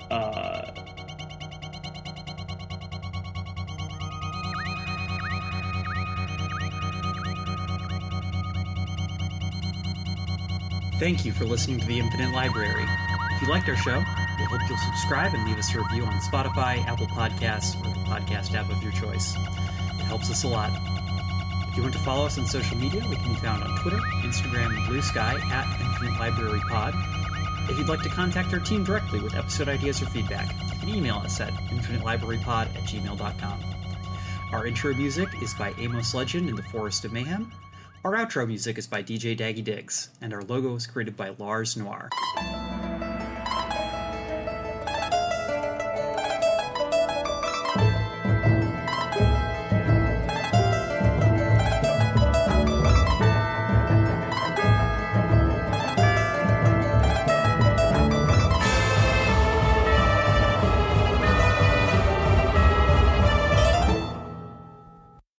Thank you for listening to The Infinite Library. If you liked our show, we hope you'll subscribe and leave us a review on Spotify, Apple Podcasts, or the podcast app of your choice. It helps us a lot. If you want to follow us on social media, we can be found on Twitter, Instagram, and Blue Sky at Infinite Library Pod. If you'd like to contact our team directly with episode ideas or feedback, you can email us at infinitellibrarypod@gmail.com. Our intro music is by Amos Legend in the Forest of Mayhem. Our outro music is by DJ Daggy Diggs, and our logo was created by Lars Noir.